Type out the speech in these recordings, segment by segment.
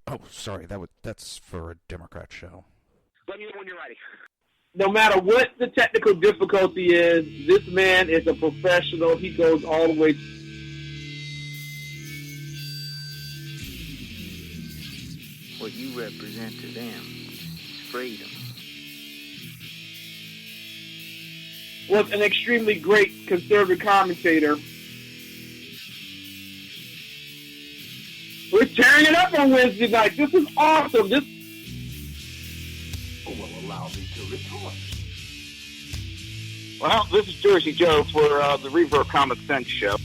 Oh, sorry, that's for a Democrat show. Let me know when you're ready. No matter what the technical difficulty is, this man is a professional. He goes all the way. What you represent to them is freedom. Was an extremely great conservative commentator. We're tearing it up on Wednesday night. This is awesome. This will allow me to retort. Well, this is Jersey Joe for the Reaver Common Sense Show.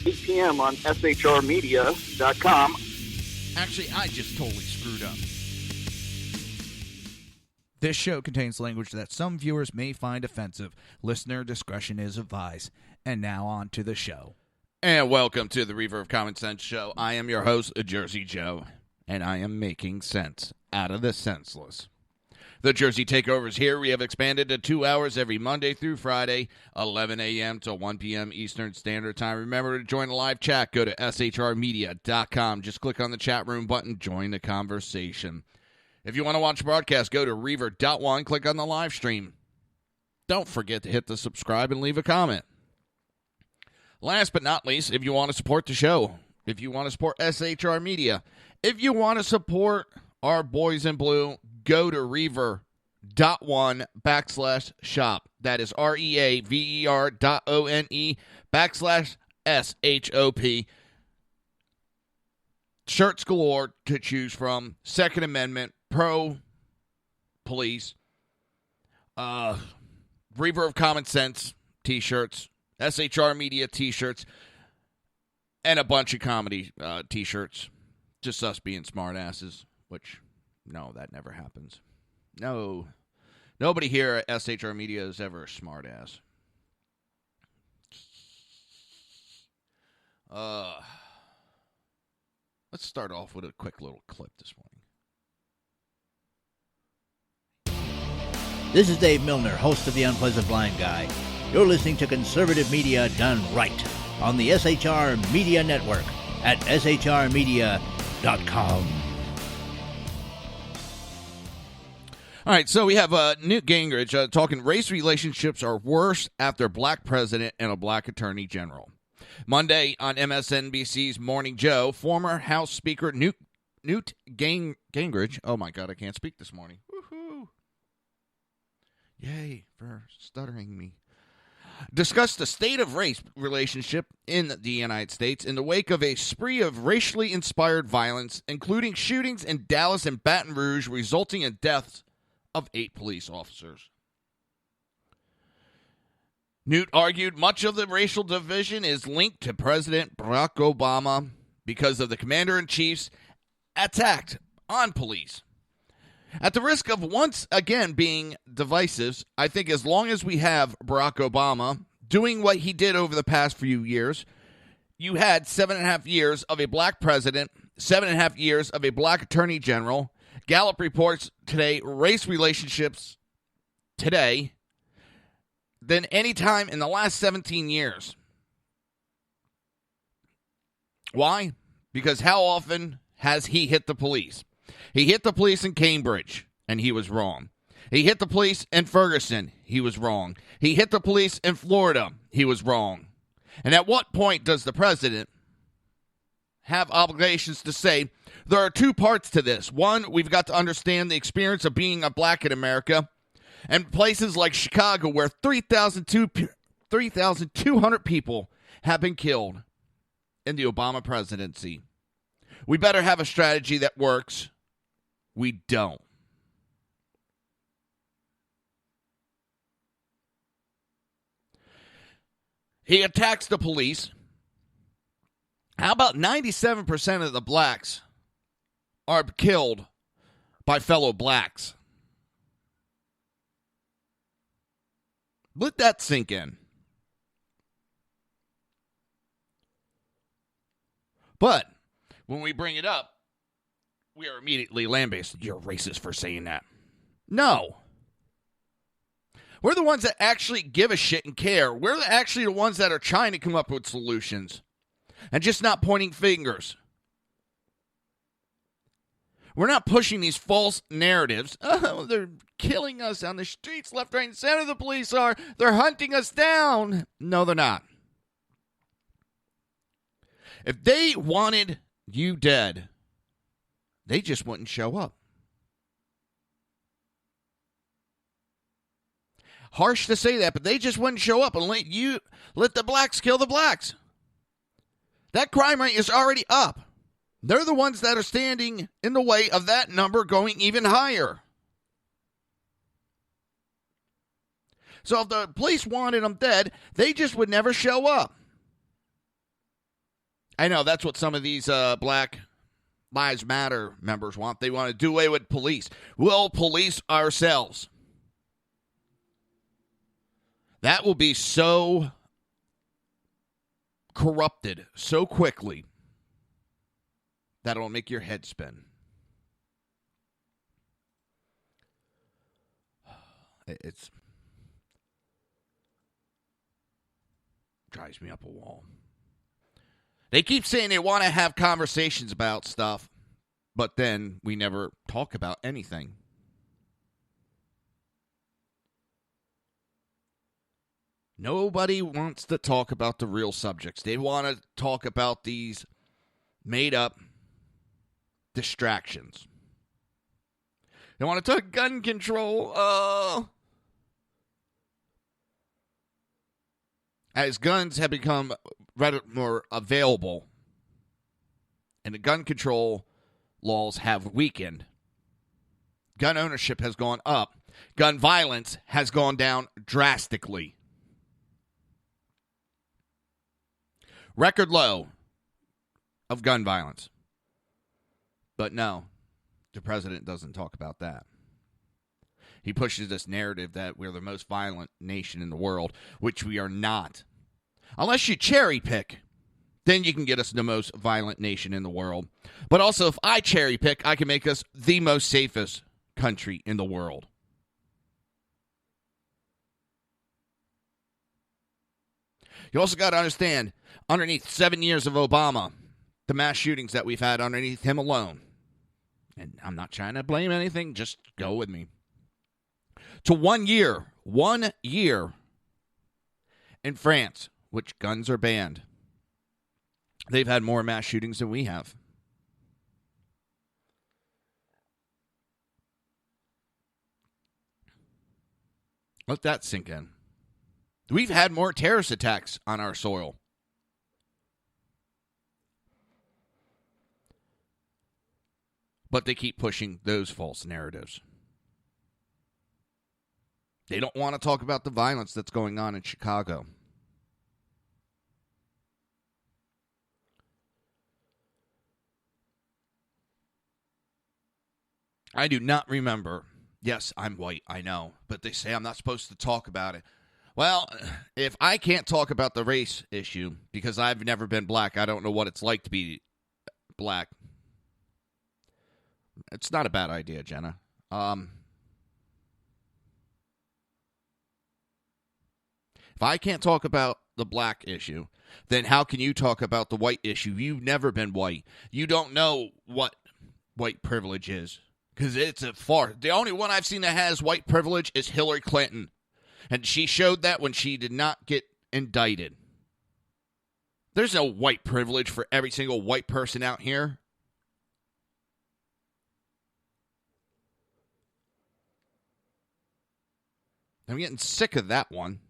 8 p.m. on shrmedia.com. Actually, I just totally screwed up. This show contains language that some viewers may find offensive. Listener discretion is advised. And now on to the show. And welcome to the Reaver of Common Sense Show. I am your host, Jersey Joe, and I am making sense out of the senseless. The Jersey Takeover is here. We have expanded to 2 hours every Monday through Friday, 11 a.m. to 1 p.m. Eastern Standard Time. Remember to join the live chat. Go to shrmedia.com. Just click on the chat room button. Join the conversation. If you want to watch the broadcast, go to Reaver.one. Click on the live stream. Don't forget to hit the subscribe and leave a comment. Last but not least, if you want to support the show, if you want to support SHR Media, if you want to support our boys in blue, go to Reaver.one/shop. That is REAVER.ONE/SHOP. Shirts galore to choose from. Second Amendment, pro-police, Reaver of Common Sense t-shirts, SHR Media t-shirts, and a bunch of comedy t-shirts. Just us being smartasses, which, no, that never happens. No. Nobody here at SHR Media is ever a smartass. Let's start off with a quick little clip this morning. This is Dave Milner, host of The Unpleasant Blind Guy. You're listening to conservative media done right on the SHR Media Network at shrmedia.com. All right, so we have Newt Gingrich talking race relationships are worse after black president and a black attorney general. Monday on MSNBC's Morning Joe, former House Speaker Newt Gingrich, oh my God, I can't speak this morning. Woohoo! Yay for stuttering me. Discussed the state of race relationship in the United States in the wake of a spree of racially inspired violence, including shootings in Dallas and Baton Rouge, resulting in deaths of 8 police officers. Newt argued much of the racial division is linked to President Barack Obama because of the commander-in-chief's attack on police. At the risk of once again being divisive, I think as long as we have Barack Obama doing what he did over the past few years, you had 7.5 years of a black president, 7.5 years of a black attorney general. Gallup reports today race relationships today than any time in the last 17 years. Why? Because how often has he hit the police? He hit the police in Cambridge, and he was wrong. He hit the police in Ferguson. He was wrong. He hit the police in Florida. He was wrong. And at what point does the president have obligations to say, there are 2 parts to this. One, we've got to understand the experience of being a black in America. And places like Chicago, where 3,200 people have been killed in the Obama presidency. We better have a strategy that works. We don't. He attacks the police. How about 97% of the blacks are killed by fellow blacks? Let that sink in. But when we bring it up, we are immediately lambasted. You're racist for saying that. No. We're the ones that actually give a shit and care. We're actually the ones that are trying to come up with solutions and just not pointing fingers. We're not pushing these false narratives. Oh, they're killing us on the streets, left, right, and center. The police are. They're hunting us down. No, they're not. If they wanted you dead, they just wouldn't show up. Harsh to say that, but they just wouldn't show up and let the blacks kill the blacks. That crime rate is already up. They're the ones that are standing in the way of that number going even higher. So if the police wanted them dead, they just would never show up. I know that's what some of these Black Lives Matter members want. They want to do away with police. We'll police ourselves. That will be so corrupted so quickly that'll make your head spin. It drives me up a wall. They keep saying they want to have conversations about stuff, but then we never talk about anything. Nobody wants to talk about the real subjects. They want to talk about these made-up distractions. They want to talk gun control. As guns have become more available and the gun control laws have weakened, gun ownership has gone up. Gun violence has gone down drastically. Record low of gun violence. But no, the president doesn't talk about that. He pushes this narrative that we're the most violent nation in the world, which we are not. Unless you cherry pick, then you can get us the most violent nation in the world. But also, if I cherry pick, I can make us the most safest country in the world. You also got to understand, underneath 7 years of Obama, the mass shootings that we've had underneath him alone, and I'm not trying to blame anything, just go with me, to 1 year in France, which guns are banned, they've had more mass shootings than we have. Let that sink in. We've had more terrorist attacks on our soil. But they keep pushing those false narratives. They don't want to talk about the violence that's going on in Chicago. I do not remember. Yes, I'm white, I know. But they say I'm not supposed to talk about it. Well, if I can't talk about the race issue because I've never been black, I don't know what it's like to be black. It's not a bad idea, Jenna. If I can't talk about the black issue, then how can you talk about the white issue? You've never been white. You don't know what white privilege is because it's a far. The only one I've seen that has white privilege is Hillary Clinton. And she showed that when she did not get indicted. There's no white privilege for every single white person out here. I'm getting sick of that one.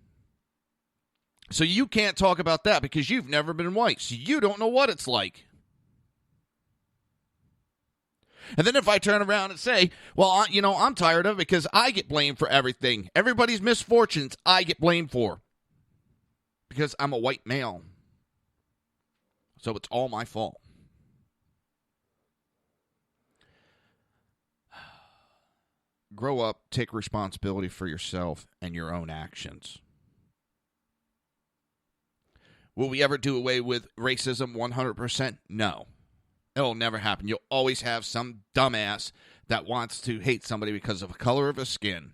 So you can't talk about that because you've never been white. So you don't know what it's like. And then if I turn around and say, well, I'm tired of it because I get blamed for everything. Everybody's misfortunes I get blamed for. Because I'm a white male. So it's all my fault. Grow up, take responsibility for yourself and your own actions. Will we ever do away with racism 100%? No. It'll never happen. You'll always have some dumbass that wants to hate somebody because of the color of his skin.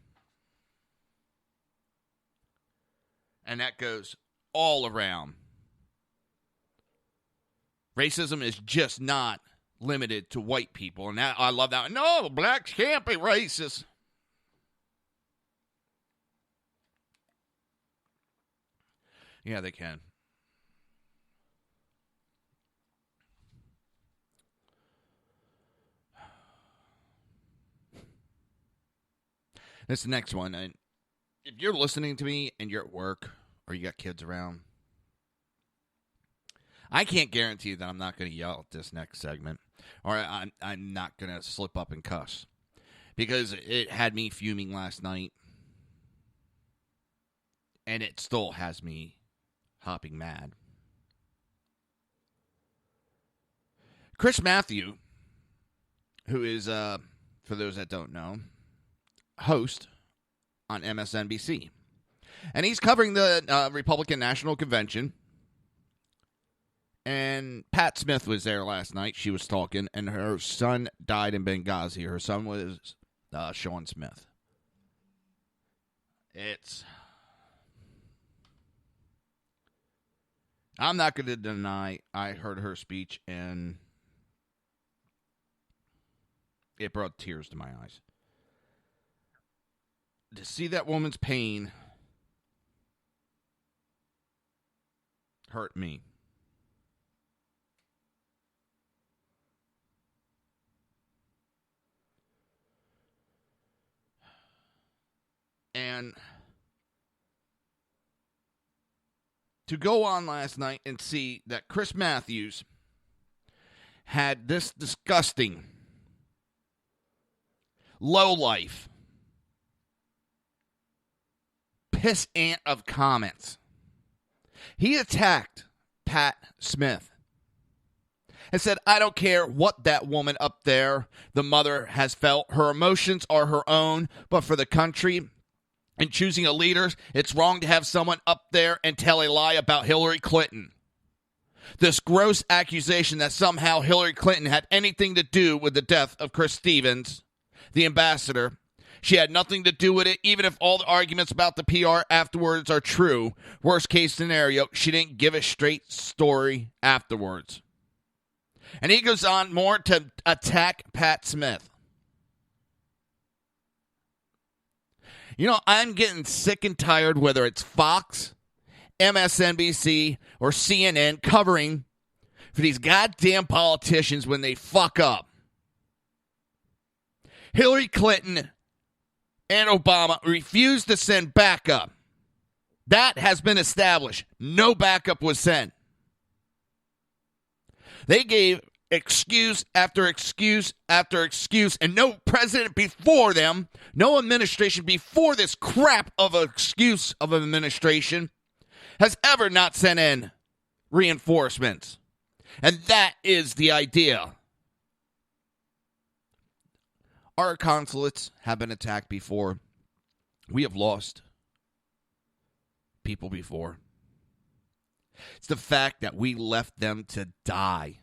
And that goes all around. Racism is just not limited to white people. And that, I love that. No, blacks can't be racist. Yeah, they can. This next one, if you're listening to me and you're at work or you got kids around, I can't guarantee that I'm not going to yell at this next segment, or I'm not going to slip up and cuss, because it had me fuming last night, and it still has me hopping mad. Chris Matthew, who is, for those that don't know, host on MSNBC. And he's covering the Republican National Convention. And Pat Smith was there last night. She was talking, and her son died in Benghazi. Her son was Sean Smith. I'm not going to deny I heard her speech, and it brought tears to my eyes. To see that woman's pain hurt me. And to go on last night and see that Chris Matthews had this disgusting lowlife piss ant of comments. He attacked Pat Smith and said, I don't care what that woman up there, the mother, has felt. Her emotions are her own, but for the country and choosing a leader, it's wrong to have someone up there and tell a lie about Hillary Clinton. This gross accusation that somehow Hillary Clinton had anything to do with the death of Chris Stevens, the ambassador. She had nothing to do with it, even if all the arguments about the PR afterwards are true. Worst case scenario, she didn't give a straight story afterwards. And he goes on more to attack Pat Smith. You know, I'm getting sick and tired, whether it's Fox, MSNBC, or CNN, covering for these goddamn politicians when they fuck up. Hillary Clinton and Obama refused to send backup. That has been established. No backup was sent. They gave excuse after excuse after excuse, and no president before them, no administration before this crap of an excuse of an administration has ever not sent in reinforcements. And that is the idea. Our consulates have been attacked before. We have lost people before. It's the fact that we left them to die.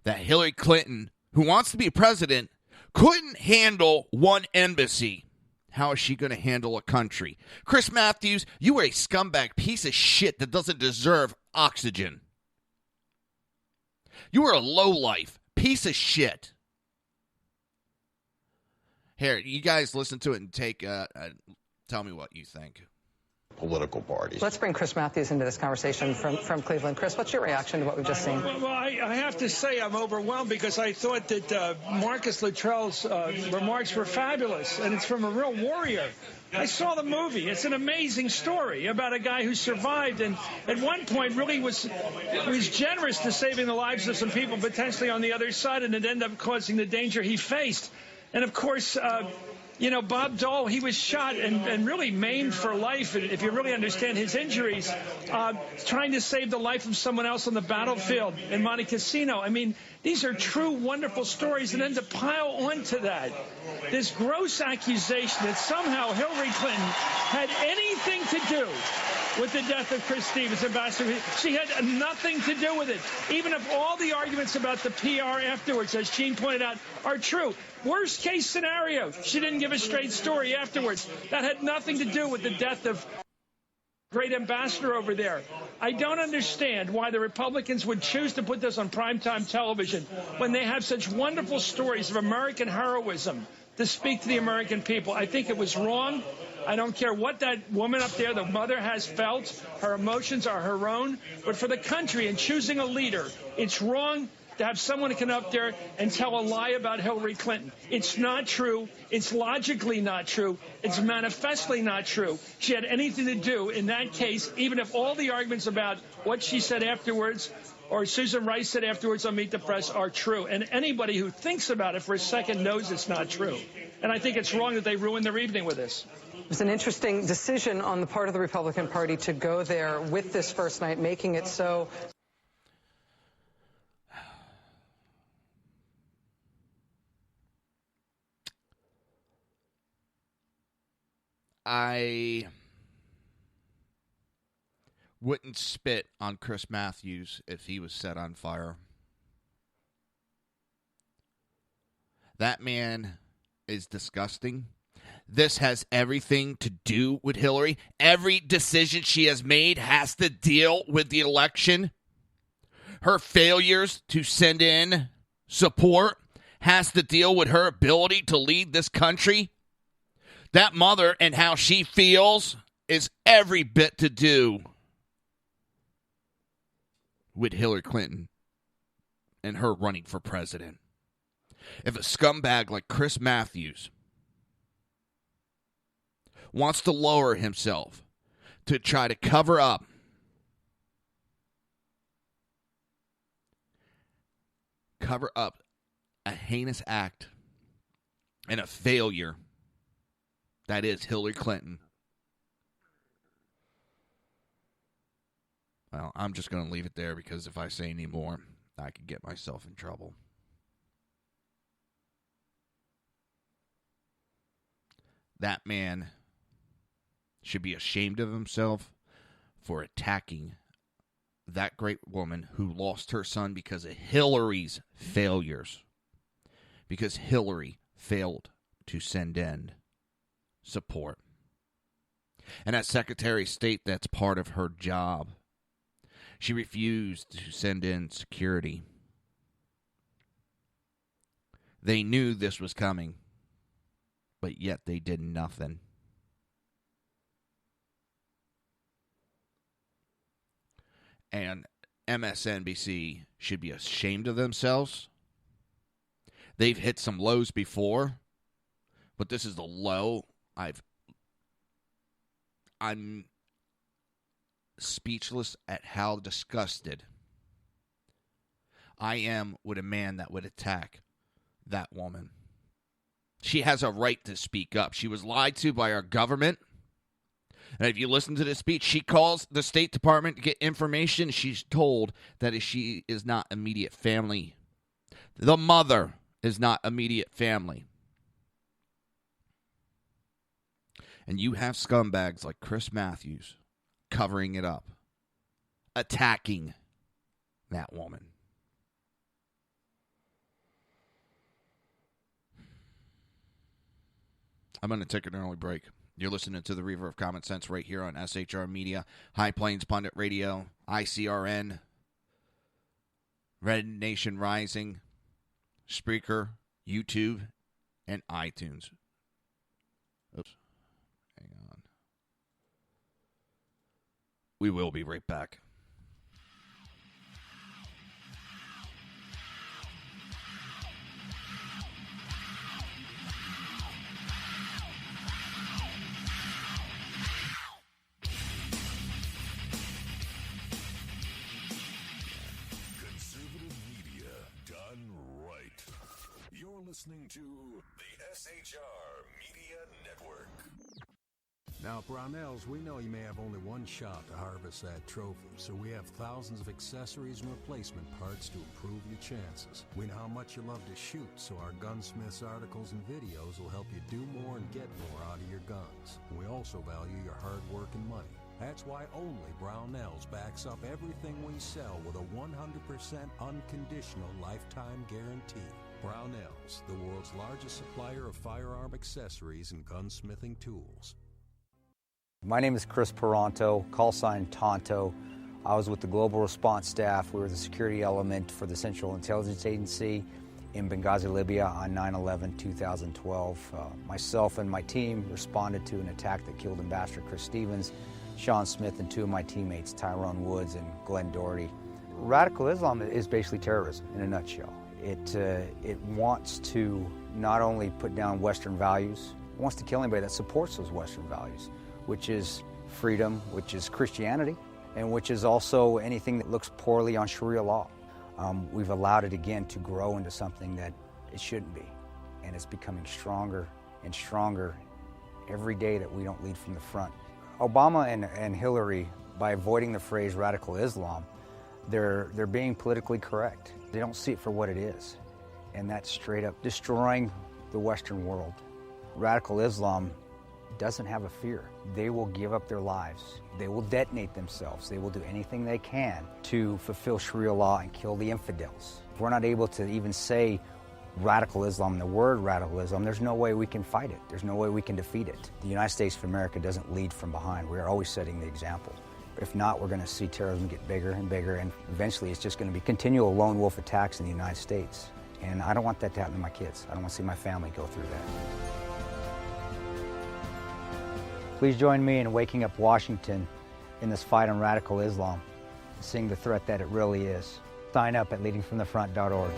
That Hillary Clinton, who wants to be president, couldn't handle one embassy. How is she going to handle a country? Chris Matthews, you are a scumbag piece of shit that doesn't deserve oxygen. You are a lowlife piece of shit. Here, you guys listen to it and tell me what you think. Political parties. Let's bring Chris Matthews into this conversation from Cleveland. Chris, what's your reaction to what we've just seen? Well, I have to say I'm overwhelmed because I thought that Marcus Luttrell's remarks were fabulous, and it's from a real warrior. I saw the movie. It's an amazing story about a guy who survived and at one point really was generous to saving the lives of some people potentially on the other side, and it ended up causing the danger he faced. And, of course, Bob Dole, he was shot and really maimed for life, if you really understand his injuries, trying to save the life of someone else on the battlefield in Monte Cassino. I mean, these are true, wonderful stories. And then to pile onto that, this gross accusation that somehow Hillary Clinton had anything to do with the death of Chris Stevens, Ambassador. She had nothing to do with it. Even if all the arguments about the PR afterwards, as Gene pointed out, are true. Worst case scenario, she didn't give a straight story afterwards. That had nothing to do with the death of great ambassador over there. I don't understand why the Republicans would choose to put this on primetime television when they have such wonderful stories of American heroism to speak to the American people. I think it was wrong. I don't care what that woman up there, the mother, has felt. Her emotions are her own. But for the country and choosing a leader, it's wrong to have someone come up there and tell a lie about Hillary Clinton. It's not true. It's logically not true. It's manifestly not true. She had anything to do in that case, even if all the arguments about what she said afterwards or Susan Rice said afterwards on Meet the Press are true. And anybody who thinks about it for a second knows it's not true. And I think it's wrong that they ruined their evening with this. It's an interesting decision on the part of the Republican Party to go there with this first night, making it so. I wouldn't spit on Chris Matthews if he was set on fire. That man is disgusting. This has everything to do with Hillary. Every decision she has made has to deal with the election. Her failures to send in support has to deal with her ability to lead this country. That mother and how she feels is every bit to do with Hillary Clinton and her running for president. If a scumbag like Chris Matthews wants to lower himself to try to cover up a heinous act and a failure that is Hillary Clinton, well, I'm just going to leave it there because if I say any more, I could get myself in trouble. That man should be ashamed of himself for attacking that great woman who lost her son because of Hillary's failures. Because Hillary failed to send in support. And as Secretary of State, that's part of her job. She refused to send in security. They knew this was coming, but yet they did nothing. And MSNBC should be ashamed of themselves. They've hit some lows before, but this is the low I'm speechless at how disgusted I am with a man that would attack that woman. She has a right to speak up. She was lied to by our government. And if you listen to this speech, she calls the State Department to get information. She's told that she is not immediate family. The mother is not immediate family. And you have scumbags like Chris Matthews covering it up, attacking that woman. I'm going to take an early break. You're listening to the Reaver of Common Sense right here on SHR Media, High Plains Pundit Radio, ICRN, Red Nation Rising, Spreaker, YouTube, and iTunes. Oops. Hang on. We will be right back. Listening to the SHR Media Network. Now, Brownells, we know you may have only one shot to harvest that trophy, so we have thousands of accessories and replacement parts to improve your chances. We know how much you love to shoot, so our Gunsmiths articles and videos will help you do more and get more out of your guns. We also value your hard work and money. That's why only Brownells backs up everything we sell with a 100% unconditional lifetime guarantee. Brownells, the world's largest supplier of firearm accessories and gunsmithing tools. My name is Chris Peranto, call sign Tonto. I was with the Global Response Staff. We were the security element for the Central Intelligence Agency in Benghazi, Libya on 9/11/2012. Myself and my team responded to an attack that killed Ambassador Chris Stevens, Sean Smith, and two of my teammates, Tyrone Woods and Glenn Doherty. Radical Islam is basically terrorism in a nutshell. It wants to not only put down Western values, it wants to kill anybody that supports those Western values, which is freedom, which is Christianity, and which is also anything that looks poorly on Sharia law. We've allowed it again to grow into something that it shouldn't be, and it's becoming stronger and stronger every day that we don't lead from the front. Obama and Hillary, by avoiding the phrase radical Islam, they're being politically correct. They don't see it for what it is, and that's straight up destroying the Western world. Radical Islam doesn't have a fear. They will give up their lives. They will detonate themselves. They will do anything they can to fulfill Sharia law and kill the infidels. If we're not able to even say radical Islam, the word radical Islam, there's no way we can fight it. There's no way we can defeat it. The United States of America doesn't lead from behind. We are always setting the example. If not, we're going to see terrorism get bigger and bigger, and eventually it's just going to be continual lone wolf attacks in the United States. And I don't want that to happen to my kids. I don't want to see my family go through that. Please join me in waking up Washington in this fight on radical Islam, seeing the threat that it really is. Sign up at leadingfromthefront.org.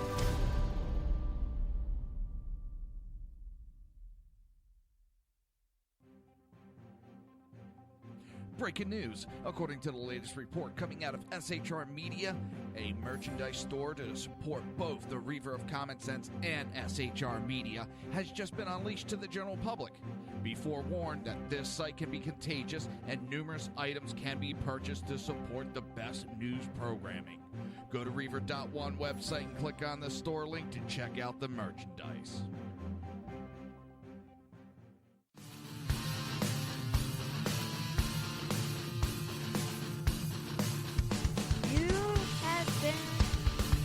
Breaking news. According to the latest report coming out of SHR Media, a merchandise store to support both the Reaver of Common Sense and SHR Media has just been unleashed to the general public. Be forewarned that this site can be contagious and numerous items can be purchased to support the best news programming. Go to Reaver.one website and click on the store link to check out the merchandise.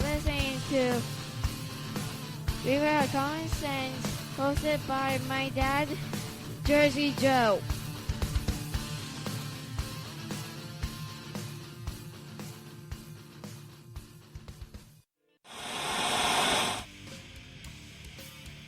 Listening to Reaver of Common Sense, hosted by my dad, Jersey Joe.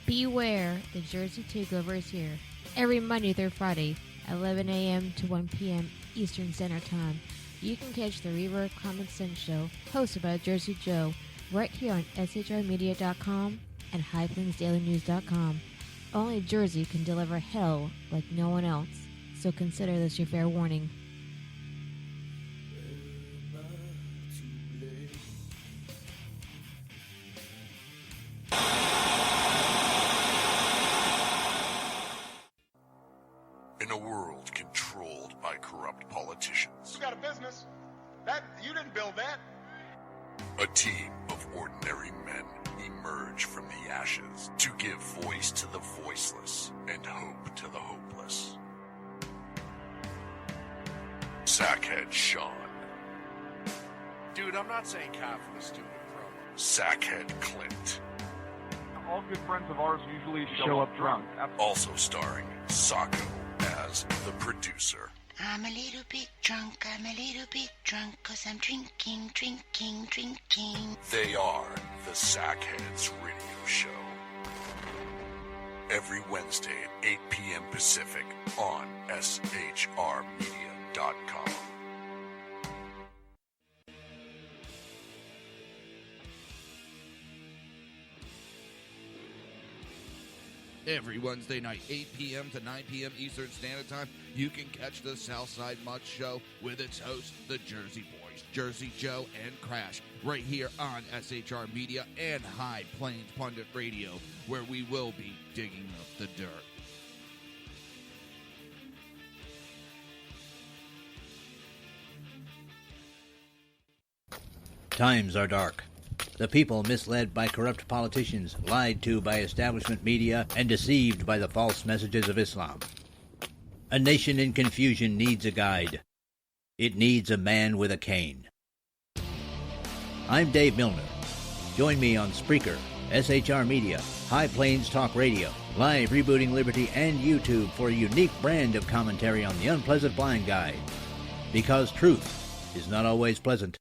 Beware, the Jersey Takeover is here. Every Monday through Friday, 11 a.m. to 1 p.m. Eastern Standard Time. You can catch the Reaver of Common Sense show, hosted by Jersey Joe, right here on shrmedia.com and highplainsdailynews.com. Only Jersey can deliver hell like no one else, so consider this your fair warning. In a world controlled by corrupt politicians, You got a business. That you didn't build that. a team of ordinary men emerge from the ashes to give voice to the voiceless and hope to the hopeless. Sackhead Sean. Dude, I'm not saying cow for the stupid promo. Sackhead Clint. All good friends of ours usually show up drunk. Also starring Sacco as the producer. I'm a little bit drunk, 'cause I'm drinking. They are the Sackheads Radio Show. Every Wednesday at 8 p.m. Pacific on shrmedia.com. Every Wednesday night, 8 p.m. to 9 p.m. Eastern Standard Time, you can catch the Southside Mud Show with its hosts, the Jersey Boys, Jersey Joe and Crash, right here on SHR Media and High Plains Pundit Radio, where we will be digging up the dirt. Times are dark. The people misled by corrupt politicians, lied to by establishment media, and deceived by the false messages of Islam. A nation in confusion needs a guide. It needs a man with a cane. I'm Dave Milner. Join me on Spreaker, SHR Media, High Plains Talk Radio, Live Rebooting Liberty, and YouTube for a unique brand of commentary on the unpleasant blind guy. Because truth is not always pleasant.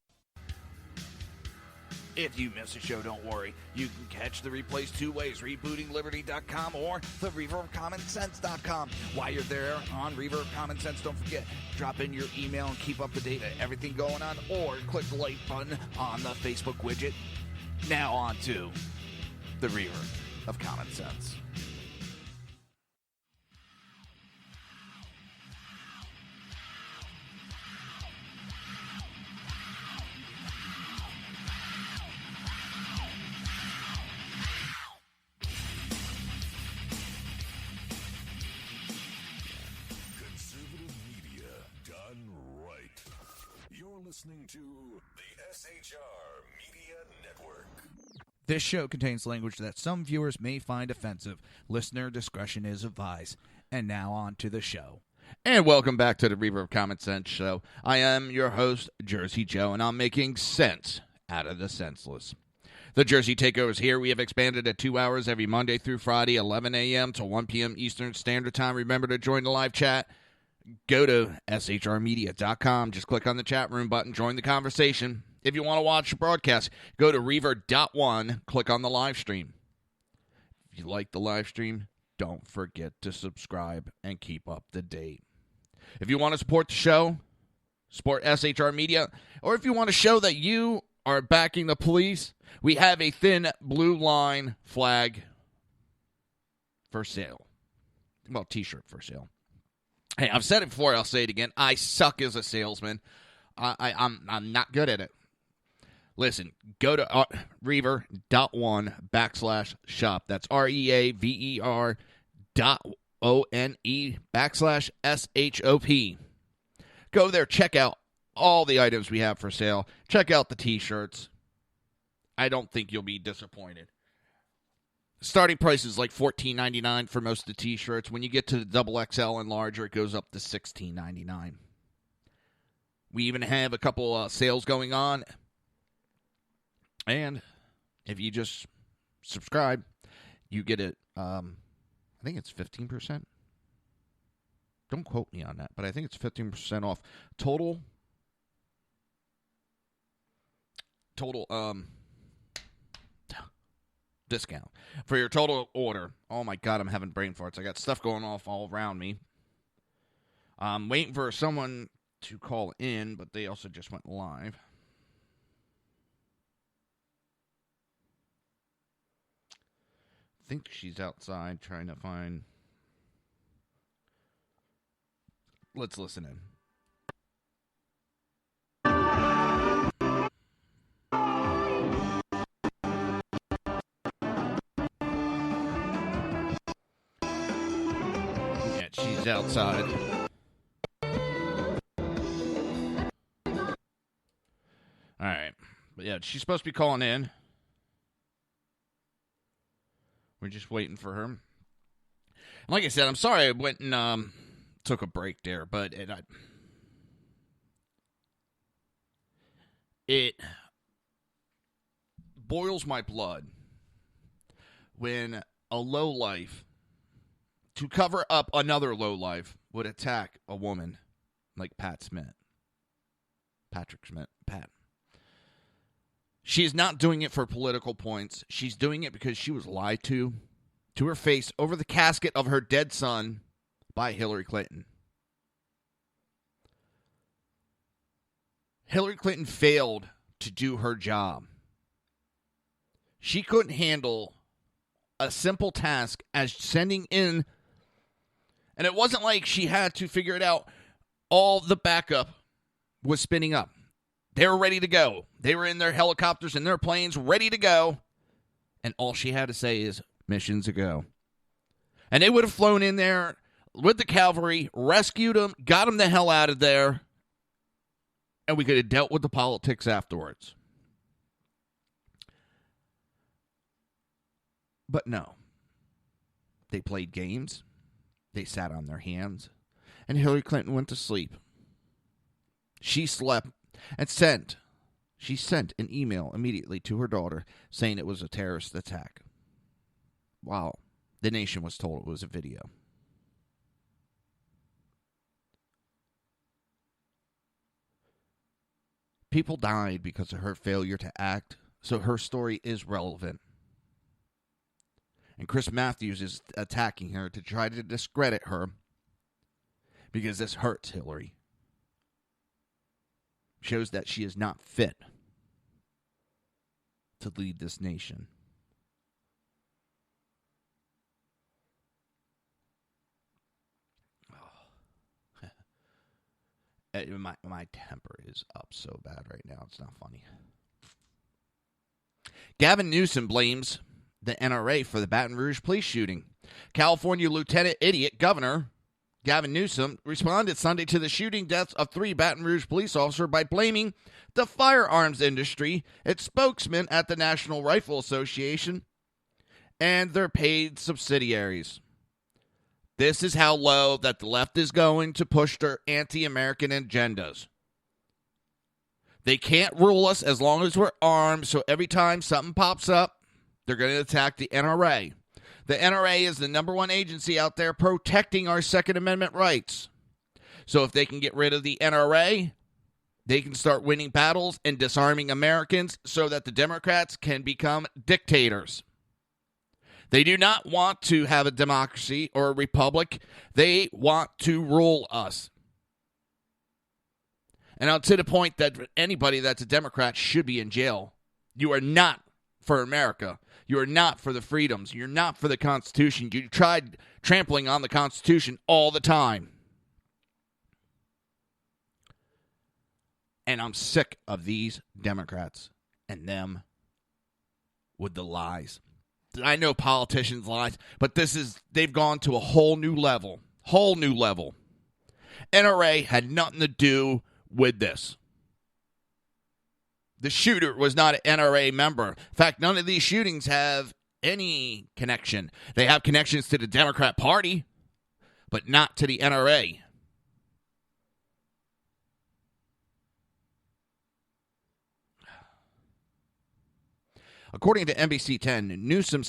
If you miss a show, don't worry. You can catch the replays two ways, rebootingliberty.com or the reverbcommonsense.com. While you're there on Reaver of Common Sense, don't forget, drop in your email and keep up to date on everything going on, or click the like button on the Facebook widget. Now on to the Reaver of Common Sense. Listening to the SHR Media Network. This show contains language that some viewers may find offensive. Listener discretion is advised. And now on to the show. And welcome back to the Reaver of Common Sense show. I am your host, Jersey Joe, and I'm making sense out of the senseless. The Jersey Takeover is here. We have expanded to 2 hours every Monday through Friday, 11 a.m. to 1 p.m. Eastern Standard Time. Remember to join the live chat. Go to shrmedia.com. Just click on the chat room button. Join the conversation. If you want to watch the broadcast, go to Reaver.1. Click on the live stream. If you like the live stream, don't forget to subscribe and keep up to date. If you want to support the show, support SHR Media, or if you want to show that you are backing the police, we have a thin blue line flag for sale. Well, t-shirt for sale. Hey, I've said it before, I'll say it again. I suck as a salesman. I'm not good at it. Listen, go to Reaver.1/shop. That's REAVER.ONE/SHOP. Go there, check out all the items we have for sale. Check out the t-shirts. I don't think you'll be disappointed. Starting price is like $14.99 for most of the t-shirts. When you get to the double XL and larger, it goes up to $16.99. We even have a couple sales going on. And if you just subscribe, you get it, I think it's 15%. Don't quote me on that, but I think it's 15% off. Total discount for your total order. Oh my God, I'm having brain farts. I got stuff going off all around me. I'm waiting for someone to call in, but they also just went live. I think she's outside trying to find. Let's listen in. She's outside. All right. But yeah, she's supposed to be calling in. We're just waiting for her. And like I said, I'm sorry I went and took a break there, but it boils my blood when a lowlife, to cover up another lowlife, would attack a woman like Pat. She is not doing it for political points. She's doing it because she was lied to her face over the casket of her dead son by Hillary Clinton. Hillary Clinton failed to do her job. She couldn't handle a simple task as sending in. And it wasn't like she had to figure it out. All the backup was spinning up. They were ready to go. They were in their helicopters and their planes ready to go. And all she had to say is, missions a go. And they would have flown in there with the cavalry, rescued them, got them the hell out of there. And we could have dealt with the politics afterwards. But no. They played games. They sat on their hands. And Hillary Clinton went to sleep. She sent an email immediately to her daughter saying it was a terrorist attack. Wow. The nation was told it was a video. People died because of her failure to act, so her story is relevant. And Chris Matthews is attacking her to try to discredit her because this hurts Hillary. Shows that she is not fit to lead this nation. My temper is up so bad right now. It's not funny. Gavin Newsom blames the NRA for the Baton Rouge police shooting. California Lieutenant Idiot Governor Gavin Newsom responded Sunday to the shooting deaths of 3 Baton Rouge police officers by blaming the firearms industry, its spokesman at the National Rifle Association, and their paid subsidiaries. This is how low that the left is going to push their anti-American agendas. They can't rule us as long as we're armed, so every time something pops up, they're going to attack the NRA. The NRA is the number one agency out there protecting our Second Amendment rights. So if they can get rid of the NRA, they can start winning battles and disarming Americans so that the Democrats can become dictators. They do not want to have a democracy or a republic. They want to rule us. And to the point that anybody that's a Democrat should be in jail. You are not for America. You are not for the freedoms. You're not for the Constitution. You tried trampling on the Constitution all the time. And I'm sick of these Democrats and them with the lies. I know politicians lie, but they've gone to a whole new level. Whole new level. NRA had nothing to do with this. The shooter was not an NRA member. In fact, none of these shootings have any connection. They have connections to the Democrat Party, but not to the NRA. According to NBC 10, Newsom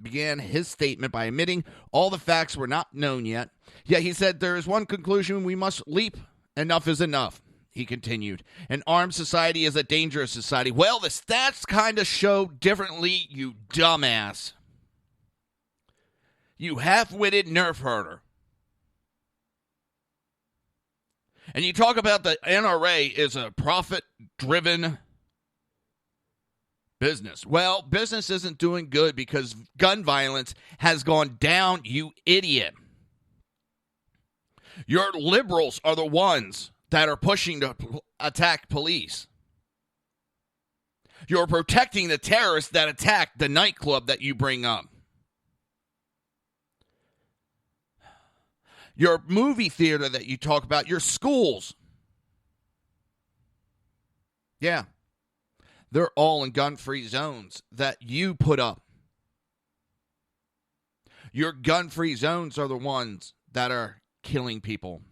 began his statement by admitting all the facts were not known yet. Yet he said there is one conclusion we must leap. Enough is enough, he continued. An armed society is a dangerous society. Well, the stats kind of show differently, you dumbass. You half-witted nerf herder. And you talk about the NRA is a profit-driven business. Well, business isn't doing good because gun violence has gone down, you idiot. Your liberals are the ones that are pushing to attack police. You're protecting the terrorists that attacked the nightclub that you bring up. Your movie theater that you talk about, your schools. Yeah. They're all in gun-free zones that you put up. Your gun-free zones are the ones that are killing people.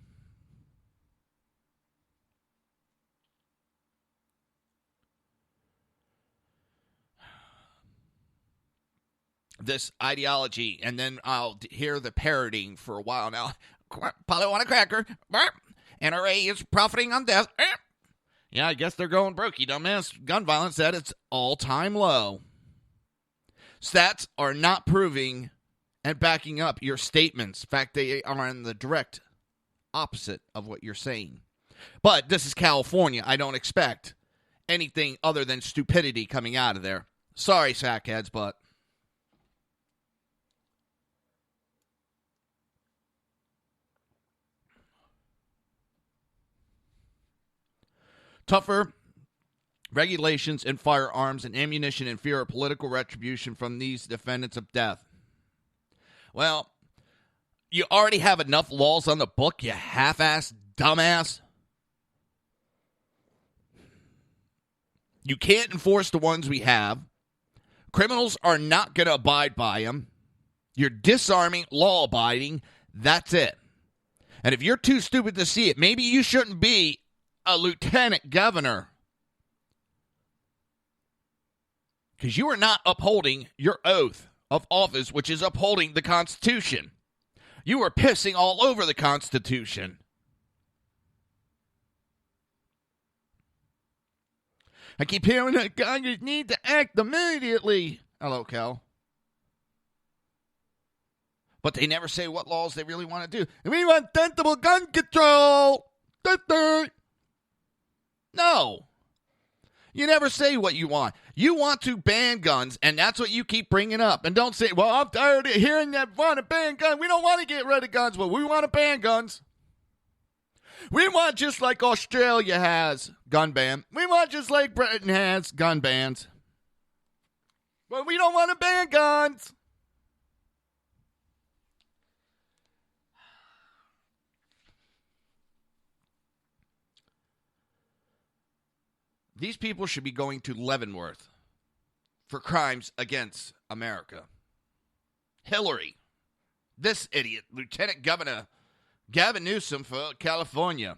This ideology, and then I'll hear the parroting for a while now. Polly want a cracker. NRA is profiting on death. Yeah, I guess they're going broke, you dumbass. Gun violence at its all-time low. Stats are not proving and backing up your statements. In fact, they are in the direct opposite of what you're saying. But this is California. I don't expect anything other than stupidity coming out of there. Sorry, sackheads, but... Tougher regulations in firearms and ammunition in fear of political retribution from these defendants of death. Well, you already have enough laws on the book, you half-ass dumbass. You can't enforce the ones we have. Criminals are not going to abide by them. You're disarming, law-abiding. That's it. And if you're too stupid to see it, maybe you shouldn't be a lieutenant governor. Because you are not upholding your oath of office, which is upholding the Constitution. You are pissing all over the Constitution. I keep hearing that Congress need to act immediately. Hello, Cal. But they never say what laws they really want to do. We want sensible gun control. No. You never say what you want. You want to ban guns, and that's what you keep bringing up. And don't say, well, I'm tired of hearing that want to ban guns. We don't want to get rid of guns, but we want to ban guns. We want just like Australia has gun ban. We want just like Britain has gun bans. But we don't want to ban guns. These people should be going to Leavenworth for crimes against America. Hillary, this idiot, Lieutenant Governor Gavin Newsom for California.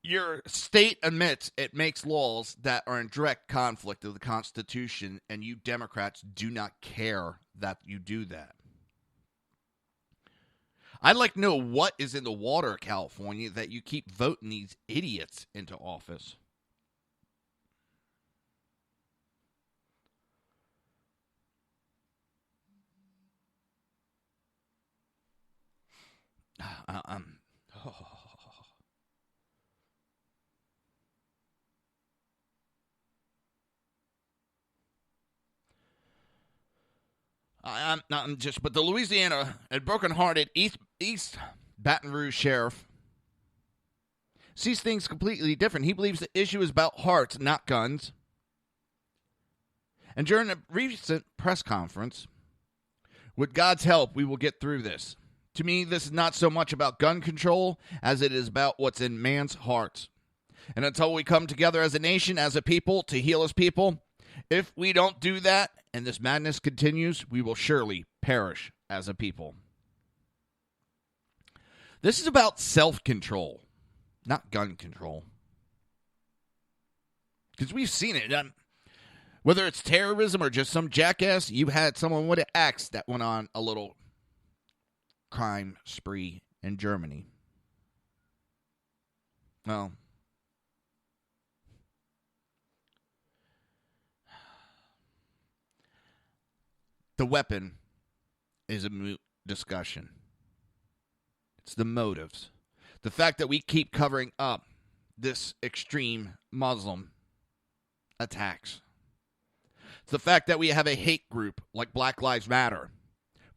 Your state admits it makes laws that are in direct conflict with the Constitution, and you Democrats do not care that you do that. I'd like to know what is in the water, California, that you keep voting these idiots into office. But the Louisiana and broken-hearted East Baton Rouge sheriff sees things completely different. He believes the issue is about hearts, not guns. And during a recent press conference, with God's help, we will get through this. To me, this is not so much about gun control as it is about what's in man's hearts. And until we come together as a nation, as a people, to heal as people, if we don't do that and this madness continues, we will surely perish as a people. This is about self-control, not gun control. Because we've seen it. Whether it's terrorism or just some jackass, you had someone with an axe that went on a little crime spree in Germany. Well, the weapon is a moot discussion. It's the motives. The fact that we keep covering up this extreme Muslim attacks. It's the fact that we have a hate group like Black Lives Matter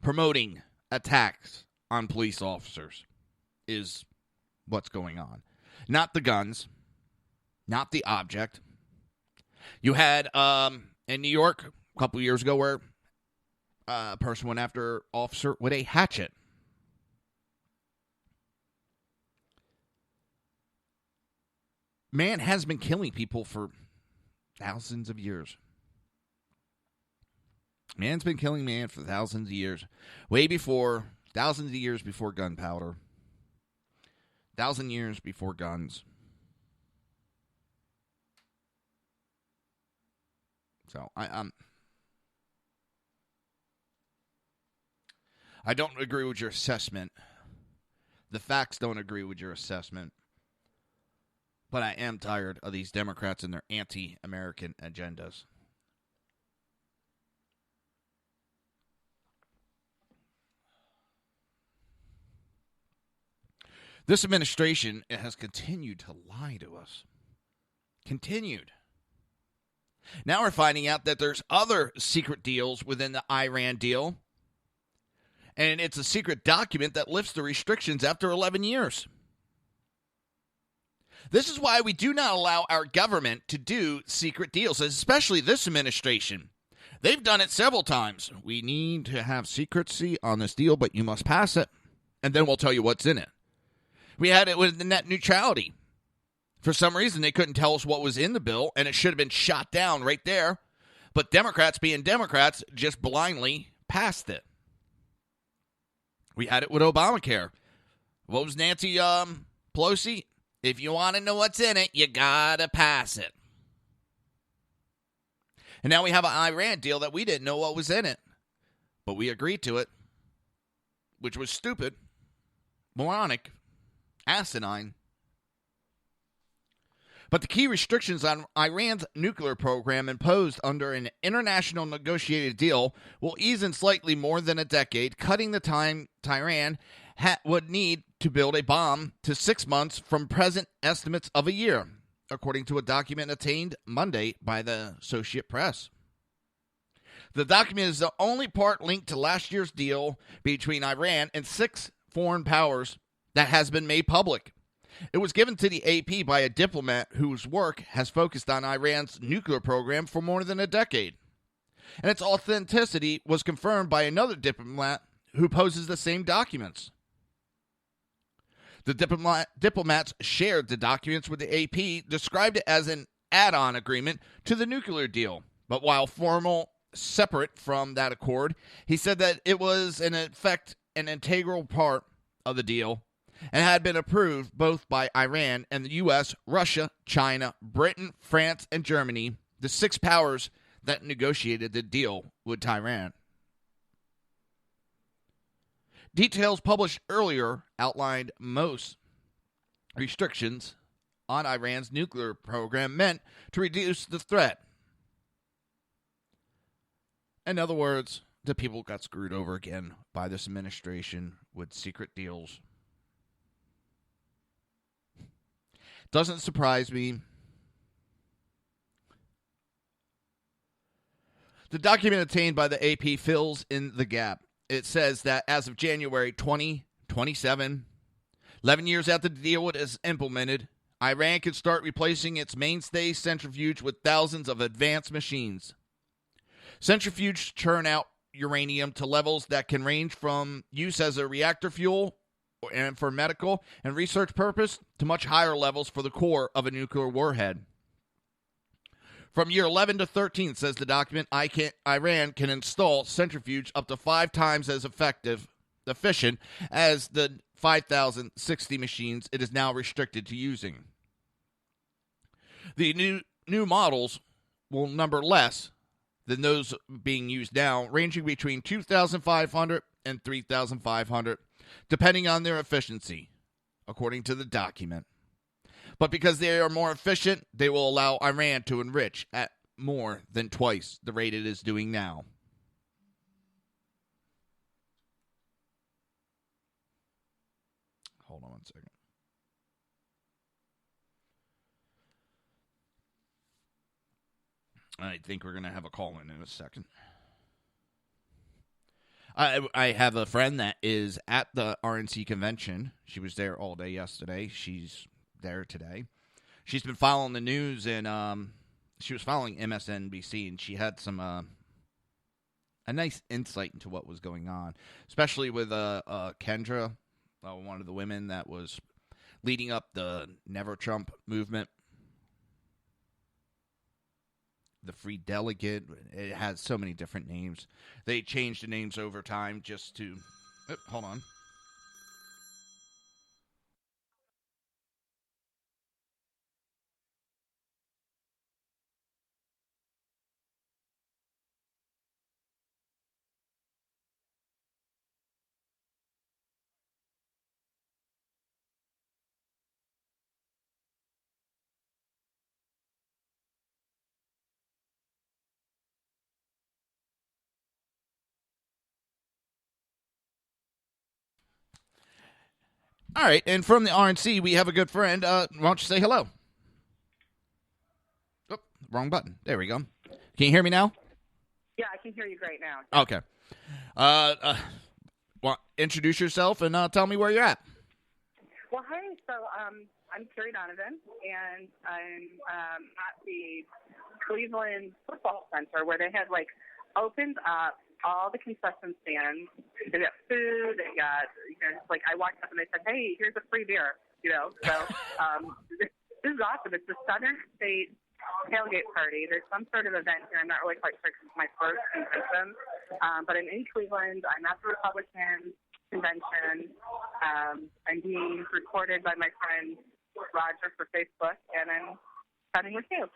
promoting attacks on police officers is what's going on. Not the guns. Not the object. You had in New York a couple years ago where a person went after an officer with a hatchet. Man has been killing people for thousands of years. Man's been killing man for thousands of years. Thousands of years before gunpowder. 1,000 years before guns. So, I don't agree with your assessment. The facts don't agree with your assessment. But I am tired of these Democrats and their anti-American agendas. This administration has continued to lie to us. Continued. Now we're finding out that there's other secret deals within the Iran deal. And it's a secret document that lifts the restrictions after 11 years. This is why we do not allow our government to do secret deals, especially this administration. They've done it several times. We need to have secrecy on this deal, but you must pass it, and then we'll tell you what's in it. We had it with the net neutrality. For some reason, they couldn't tell us what was in the bill, and it should have been shot down right there. But Democrats, being Democrats, just blindly passed it. We had it with Obamacare. What was Nancy Pelosi? If you want to know what's in it, you gotta pass it. And now we have an Iran deal that we didn't know what was in it, but we agreed to it, which was stupid, moronic, asinine. But the key restrictions on Iran's nuclear program imposed under an international negotiated deal will ease in slightly more than a decade, cutting the time Tehran would need to build a bomb to 6 months from present estimates of a year, according to a document obtained Monday by the Associated Press. The document is the only part linked to last year's deal between Iran and 6 foreign powers that has been made public. It was given to the AP by a diplomat whose work has focused on Iran's nuclear program for more than a decade. And its authenticity was confirmed by another diplomat who poses the same documents. The diplomats shared the documents with the AP, described it as an add-on agreement to the nuclear deal. But while formal, separate from that accord, he said that it was, in effect, an integral part of the deal and had been approved both by Iran and the U.S., Russia, China, Britain, France, and Germany, the 6 powers that negotiated the deal with Tehran. Details published earlier outlined most restrictions on Iran's nuclear program meant to reduce the threat. In other words, the people got screwed over again by this administration with secret deals. Doesn't surprise me. The document obtained by the AP fills in the gap. It says that as of January 2027, 11 years after the deal is implemented, Iran could start replacing its mainstay centrifuge with thousands of advanced machines. Centrifuges churn out uranium to levels that can range from use as a reactor fuel and for medical and research purpose to much higher levels for the core of a nuclear warhead. From year 11 to 13, says the document, Iran can install centrifuge up to 5 times as efficient as the 5,060 machines it is now restricted to using. The new models will number less than those being used now, ranging between 2,500 and 3,500, depending on their efficiency, according to the document. But because they are more efficient, they will allow Iran to enrich at more than twice the rate it is doing now. Hold on one second. I think we're going to have a call in a second. I have a friend that is at the RNC convention. She was there all day yesterday. She's there today. She's been following the news, and she was following MSNBC, and she had some a nice insight into what was going on, especially with Kendra, one of the women that was leading up the Never Trump movement. The Free Delegate. It has so many different names. They changed the names over time just to... Oh, hold on. All right, and from the RNC, we have a good friend. Why don't you say hello? Oh, wrong button. There we go. Can you hear me now? Yeah, I can hear you great now. Okay. Well, introduce yourself and tell me where you're at. Well, hi. So I'm Carrie Donovan, and I'm at the Cleveland Football Center where they had opened up all the concession stands. They got food. They got I walked up and they said, "Hey, here's a free beer." So this is awesome. It's the Southern State tailgate party. There's some sort of event here. I'm not really quite sure because it's my first convention, but I'm in Cleveland. I'm at the Republican convention. I'm being recorded by my friend Roger for Facebook, and I'm chatting with you.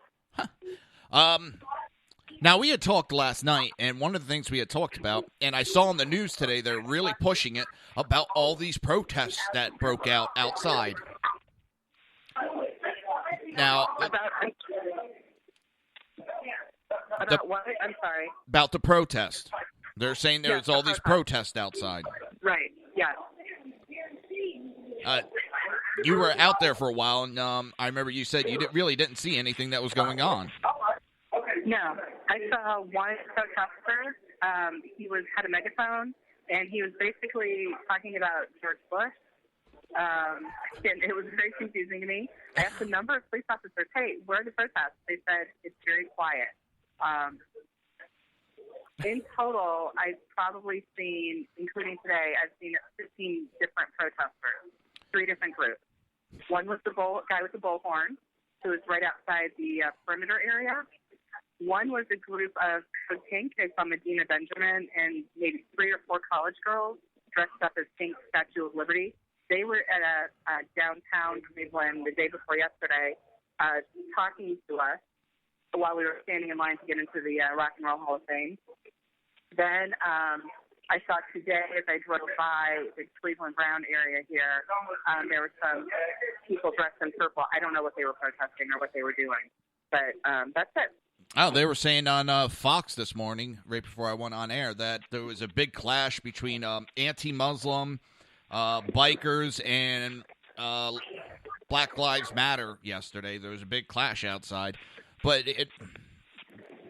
Now, we had talked last night, and one of the things we had talked about, and I saw on the news today, they're really pushing it, about all these protests that broke out outside. Now, about what? I'm sorry. About the protest. They're saying there's all these protests outside. Right, yeah. You were out there for a while, and I remember you said you really didn't see anything that was going on. No, I saw one protester. He had a megaphone, and he was basically talking about George Bush. And it was very confusing to me. I asked a number of police officers, "Hey, where are the protests?" They said it's very quiet. In total, I've probably seen, including today, I've seen 15 different protesters, 3 different groups. One was the guy with the bullhorn, who was right outside the perimeter area. One was a group of Pink. I saw Medina Benjamin and maybe 3 or 4 college girls dressed up as Pink Statue of Liberty. They were at a downtown Cleveland the day before yesterday talking to us while we were standing in line to get into the Rock and Roll Hall of Fame. Then I saw today, as I drove by the Cleveland Brown area here, there were some people dressed in purple. I don't know what they were protesting or what they were doing, but that's it. Oh, they were saying on Fox this morning, right before I went on air, that there was a big clash between anti-Muslim bikers and Black Lives Matter yesterday. There was a big clash outside. But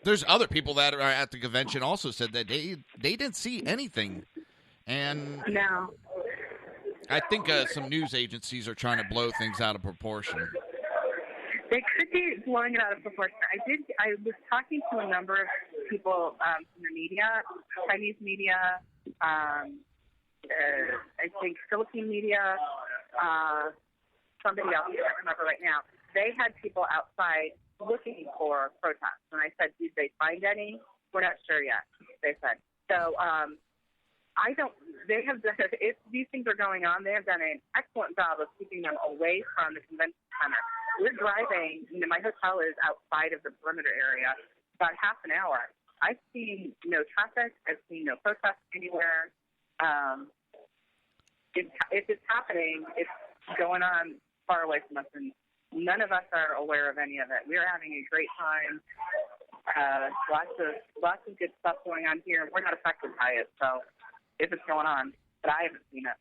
there's other people that are at the convention also said that they didn't see anything. And no. I think some news agencies are trying to blow things out of proportion. They could be blowing it out of proportion. I was talking to a number of people from the media, Chinese media, I think Philippine media, somebody else, I can't remember right now. They had people outside looking for protests. And I said, did they find any? We're not sure yet, they said. So if these things are going on, they have done an excellent job of keeping them away from the convention center. We're driving, my hotel is outside of the perimeter area, about half an hour. I've seen no traffic. I've seen no protests anywhere. If it's happening, it's going on far away from us, and none of us are aware of any of it. We're having a great time. Lots of good stuff going on here. We're not affected by it, so if it's going on, but I haven't seen it.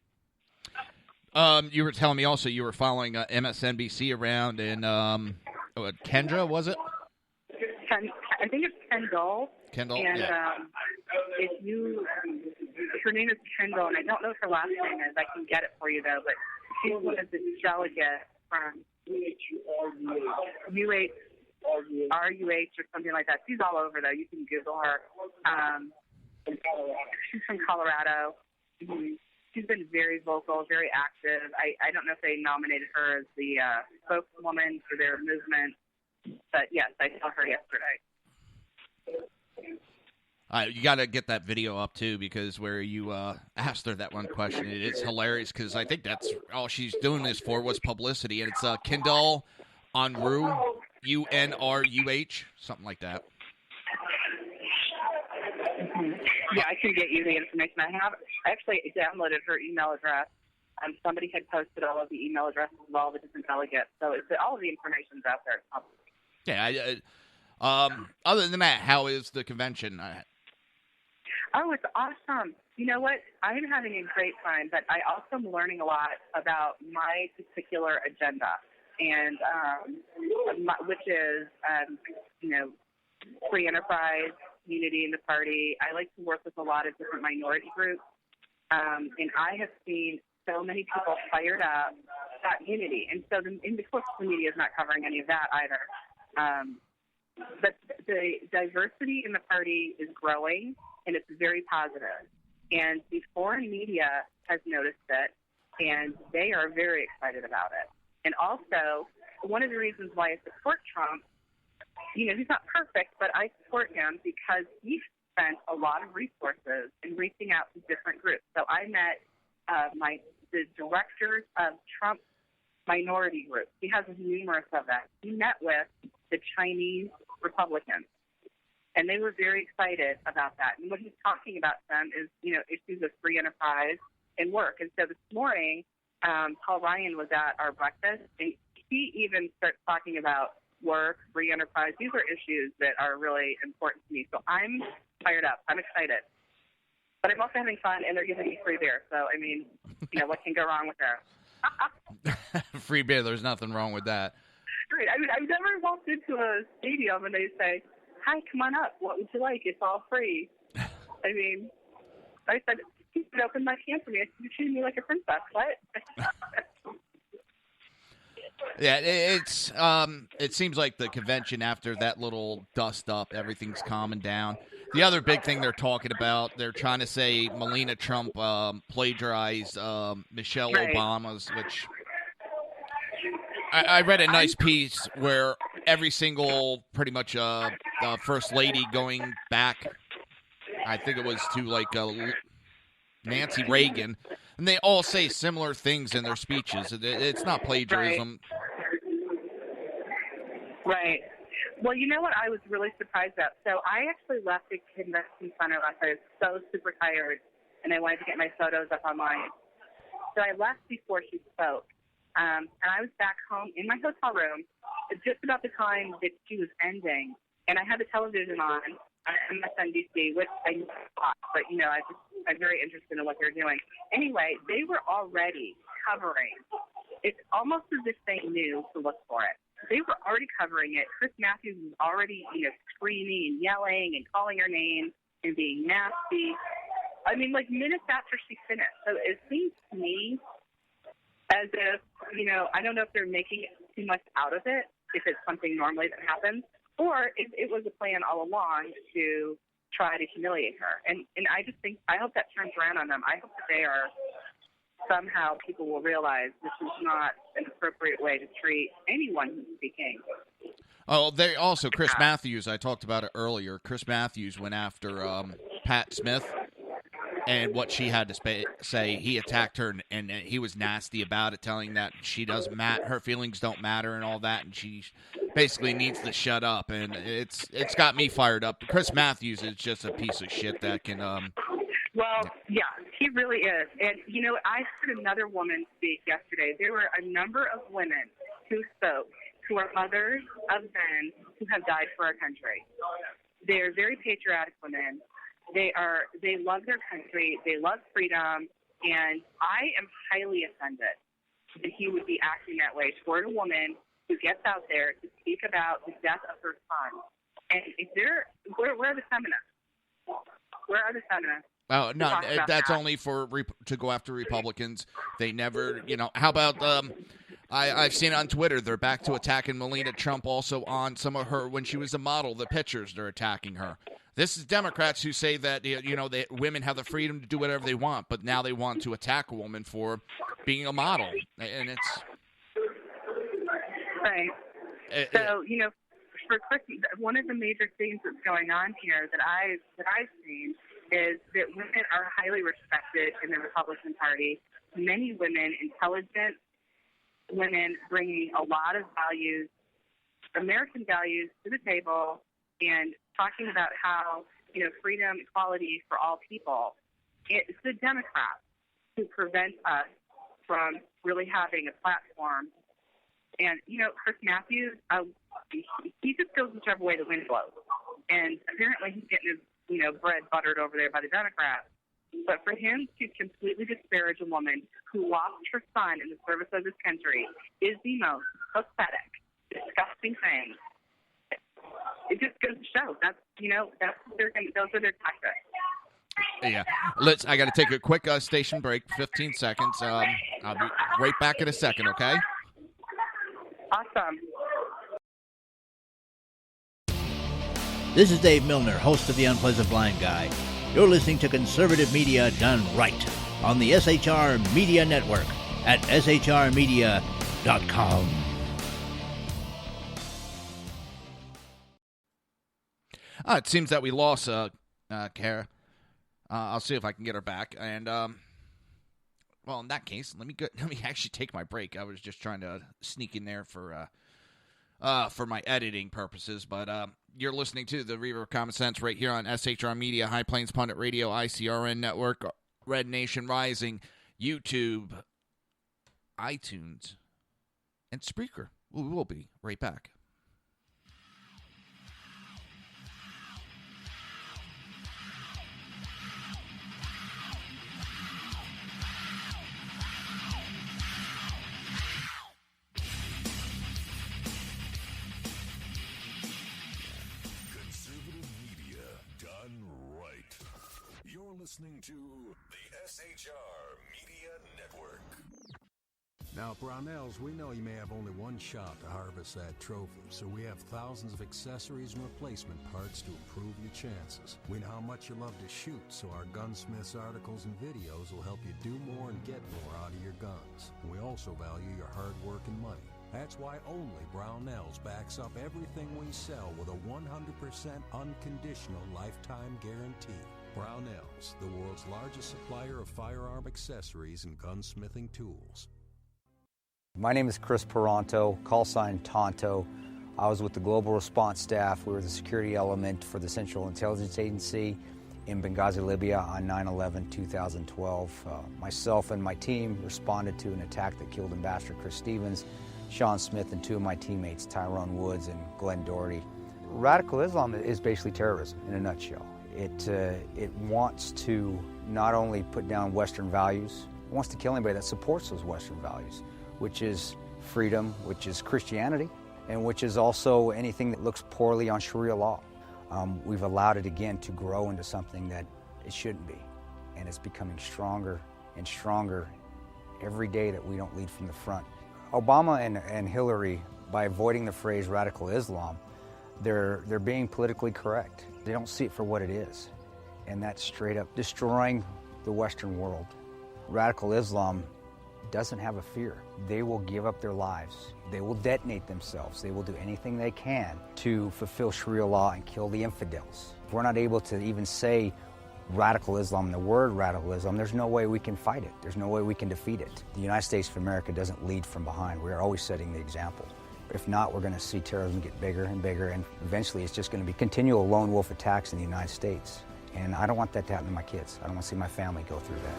You were telling me also you were following MSNBC around in Kendra, was it? I think it's Kendall. Kendall, and, yeah. Her name is Kendall, and I don't know what her last name is. I can get it for you, though, but she was a delegate from UH or something like that. She's all over, though. You can Google her. She's from Colorado. She's been very vocal, very active. I don't know if they nominated her as the spokeswoman for their movement, but yes, I saw her yesterday. You got to get that video up, too, because where you asked her that one question, it's hilarious because I think that's all she's doing this for was publicity, and it's Kendall Unruh, UNRUH, something like that. Yeah, I can get you the information. I actually downloaded her email address. Somebody had posted all of the email addresses of all the different delegates, so all of the information's out there. Yeah. Other than that, how is the convention? Oh, it's awesome. You know what? I'm having a great time, but I also am learning a lot about my particular agenda, and which is, free enterprise, unity in the party. I like to work with a lot of different minority groups, and I have seen so many people fired up about unity. And so, of course, the media is not covering any of that either. But the diversity in the party is growing, and it's very positive. And the foreign media has noticed it, and they are very excited about it. And also, one of the reasons why I support Trump, he's not perfect, but I support him because he spent a lot of resources in reaching out to different groups. So I met the directors of Trump minority groups. He has numerous of them. He met with the Chinese Republicans, and they were very excited about that. And what he's talking about to them is, issues of free enterprise and work. And so this morning, Paul Ryan was at our breakfast, and he even starts talking about work, free enterprise. These are issues that are really important to me. So I'm fired up. I'm excited. But I'm also having fun, and they're giving me free beer. So, I mean, what can go wrong with that? Free beer, there's nothing wrong with that. Great. I mean, I've never walked into a stadium and they say, "Hi, come on up. What would you like? It's all free." I mean, I said, "You could open my can for me. I said, you're treating me like a princess." What? Yeah, it seems like the convention, after that little dust up, everything's calming down. The other big thing they're talking about, they're trying to say Melania Trump plagiarized Michelle Obama's, which I read a nice piece where every single, pretty much, first lady going back, I think it was to Nancy Reagan, and they all say similar things in their speeches. It's not plagiarism. Right. Well, you know what I was really surprised at? So I actually left the convention center last night. I was so super tired, and I wanted to get my photos up online. So I left before she spoke, and I was back home in my hotel room just about the time that she was ending, and I had the television on MSNBC, which I watch, but I'm very interested in what they're doing. Anyway, they were already covering. It's almost as if they knew to look for it. They were already covering it. Chris Matthews was already, screaming and yelling and calling her name and being nasty. I mean, minutes after she finished. So it seems to me as if, I don't know if they're making too much out of it, if it's something normally that happens, or if it was a plan all along to try to humiliate her. And I just think, I hope that turns around on them. I hope that they are somehow, people will realize this is not an appropriate way to treat anyone who's speaking. Oh, they also, Chris Matthews, I talked about it earlier. Chris Matthews went after Pat Smith, and what she had to say, he attacked her, and he was nasty about it, telling that she doesn't her feelings don't matter and all that, and she basically needs to shut up. And it's got me fired up. Chris Matthews is just a piece of shit that can. Well, yeah, he really is. And, I heard another woman speak yesterday. There were a number of women who spoke who are mothers of men who have died for our country. They're very patriotic women. They love their country. They love freedom. And I am highly offended that he would be acting that way toward a woman who gets out there to speak about the death of her son. And where are the feminists? Where are the feminists? Oh, no, that's only to go after Republicans. They never, how about, I've seen it on Twitter, they're back to attacking Melania Trump also on some of her, when she was a model, the pictures, they're attacking her. This is Democrats who say that, that women have the freedom to do whatever they want, but now they want to attack a woman for being a model. And it's... Right. So, for Chris, one of the major things that's going on here that I've seen is that women are highly respected in the Republican Party. Many women, intelligent women, bringing a lot of values, American values, to the table, and talking about how, freedom, equality for all people. It's the Democrats who prevent us from really having a platform. And, Chris Matthews, he just goes whichever way the wind blows. And apparently he's getting his bread buttered over there by the Democrats. But for him to completely disparage a woman who lost her son in the service of this country is the most pathetic, disgusting thing. It just goes to show that's those are their tactics. Yeah, I got to take a quick station break, 15 seconds. I'll be right back in a second. Okay. Awesome. This is Dave Milner, host of The Unpleasant Blind Guy. You're listening to conservative media done right on the SHR Media Network at shrmedia.com. It seems that we lost Kara. I'll see if I can get her back. And Well, in that case, let me actually take my break. I was just trying to sneak in there for my editing purposes, but you're listening to the Reaver of Common Sense right here on SHR Media, High Plains Pundit Radio, ICRN Network, Red Nation Rising, YouTube, iTunes, and Spreaker. We will be right back. Listening to the SHR Media Network. Now, Brownells, we know you may have only one shot to harvest that trophy, so we have thousands of accessories and replacement parts to improve your chances. We know how much you love to shoot, so our gunsmiths articles and videos will help you do more and get more out of your guns. And we also value your hard work and money. That's why only Brownells backs up everything we sell with a 100% unconditional lifetime guarantee. Brownells, the world's largest supplier of firearm accessories and gunsmithing tools. My name is Chris Peranto, call sign Tonto. I was with the Global Response Staff. We were the security element for the Central Intelligence Agency in Benghazi, Libya on 9/11/2012. Myself and my team responded to an attack that killed Ambassador Chris Stevens, Sean Smith, and two of my teammates, Tyrone Woods and Glenn Doherty. Radical Islam is basically terrorism in a nutshell. It wants to not only put down Western values, it wants to kill anybody that supports those Western values, which is freedom, which is Christianity, and which is also anything that looks poorly on Sharia law. We've allowed it again to grow into something that it shouldn't be, and it's becoming stronger and stronger every day that we don't lead from the front. Obama and Hillary, by avoiding the phrase radical Islam, they're being politically correct. They don't see it for what it is, and that's straight up destroying the Western world. Radical Islam doesn't have a fear. They will give up their lives. They will detonate themselves. They will do anything they can to fulfill Sharia law and kill the infidels. If we're not able to even say radical Islam, the word radical Islam, there's no way we can fight it. There's no way we can defeat it. The United States of America doesn't lead from behind. We're always setting the example. If not, we're going to see terrorism get bigger and bigger, and eventually it's just going to be continual lone wolf attacks in the United States. And I don't want that to happen to my kids. I don't want to see my family go through that.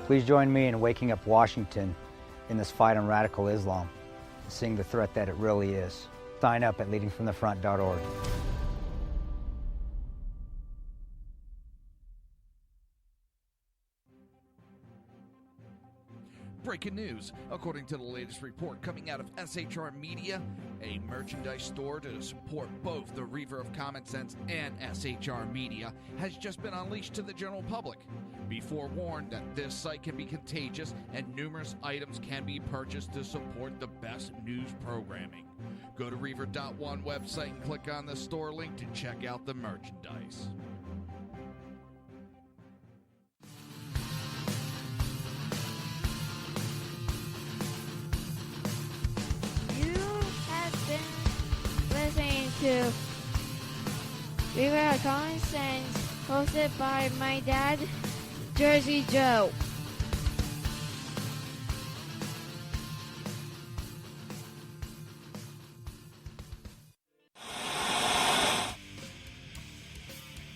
Please join me in waking up Washington in this fight on radical Islam, seeing the threat that it really is. Sign up at leadingfromthefront.org. Breaking news. According to the latest report coming out of SHR Media, a merchandise store to support both the Reaver of Common Sense and SHR Media has just been unleashed to the general public. Be forewarned that this site can be contagious and numerous items can be purchased to support the best news programming. Go to Reaver.one website and click on the store link to check out the merchandise. Listening to Reaver of Common Sense, hosted by my dad, Jersey Joe.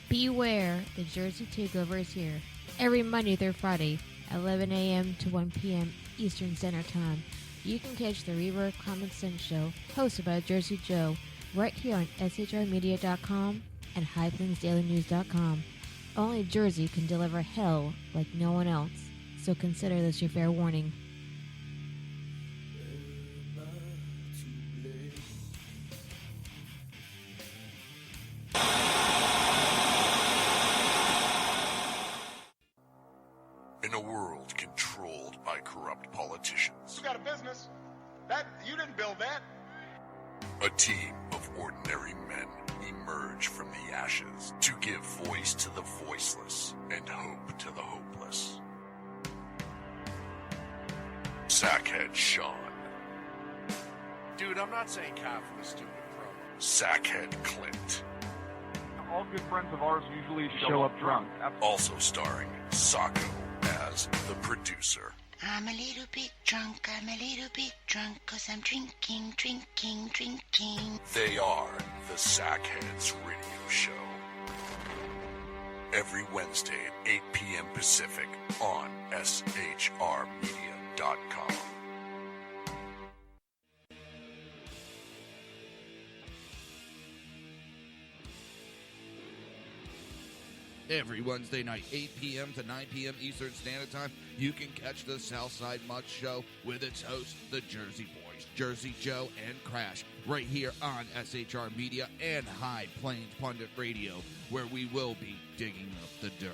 Beware, the Jersey Takeover is here. Every Monday through Friday, 11 a.m. to 1 p.m. Eastern Standard Time. You can catch the Reaver of Common Sense show, hosted by Jersey Joe, right here on shrmedia.com and highplainsdailynews.com. Only Jersey can deliver hell like no one else, so consider this your fair warning. In a world controlled by corrupt politicians, You got a business. You didn't build that. a team of ordinary men emerge from the ashes to give voice to the voiceless and hope to the hopeless. Sackhead Sean, Dude, I'm not saying cop for the stupid pro. Sackhead Clint, All good friends of ours usually show up drunk. also starring Sacco as the producer. I'm a little bit drunk, I'm a little bit drunk, 'cause I'm drinking, drinking, drinking. They are the Sackheads Radio Show. Every Wednesday at 8 p.m. Pacific on shrmedia.com. Every Wednesday night, 8 p.m. to 9 p.m. Eastern Standard Time, you can catch the Southside Mutt Show with its hosts, the Jersey Boys, Jersey Joe and Crash, right here on SHR Media and High Plains Pundit Radio, where we will be digging up the dirt.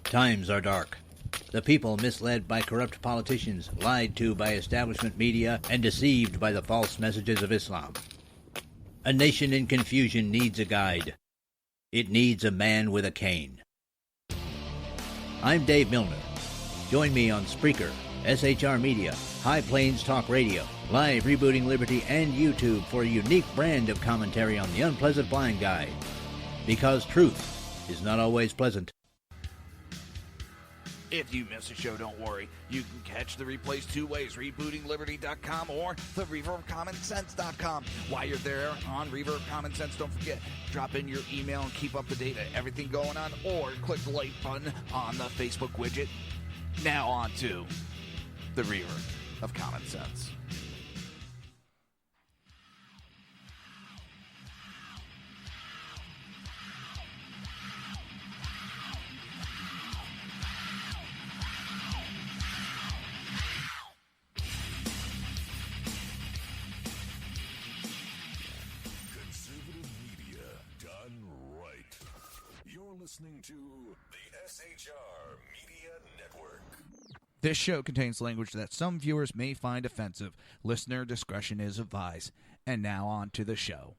Times are dark. The people misled by corrupt politicians, lied to by establishment media, and deceived by the false messages of Islam. A nation in confusion needs a guide. It needs a man with a cane. I'm Dave Milner. Join me on Spreaker, SHR Media, High Plains Talk Radio, Live Rebooting Liberty, and YouTube for a unique brand of commentary on the unpleasant blind guide. Because truth is not always pleasant. If you miss a show, don't worry. You can catch the replays two ways, rebootingliberty.com or the reverbcommonsense.com. While you're there on Reverb Common Sense, don't forget, drop in your email and keep up to date on everything going on, or click the like button on the Facebook widget. Now on to the Reaver of Common Sense. Listening to the SHR Media Network. This show contains language that some viewers may find offensive. Listener discretion is advised. And now on to the show.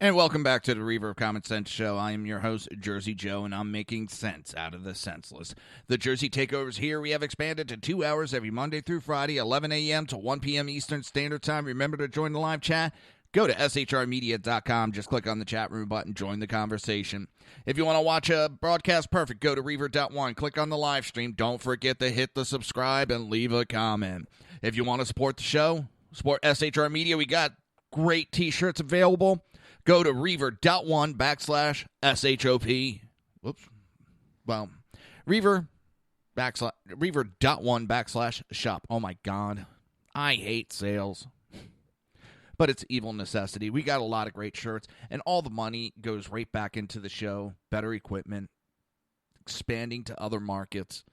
And welcome back to the Reaver of Common Sense Show. I am your host, Jersey Joe, and I'm making sense out of the senseless. The Jersey Takeovers here, we have expanded to 2 hours every Monday through Friday, 11 a.m. to 1 p.m. Eastern Standard Time. Remember to join the live chat. Go to shrmedia.com, just click on the chat room button, join the conversation. If you want to watch a broadcast, perfect, go to Reaver.one, click on the live stream. Don't forget to hit the subscribe and leave a comment. If you want to support the show, support SHR Media, we got great t-shirts available. Go to Reaver.one/SHOP. Whoops. Well, Reaver.one/shop. Oh my God. I hate sales. But it's evil necessity. We got a lot of great shirts, and all the money goes right back into the show, better equipment, expanding to other markets.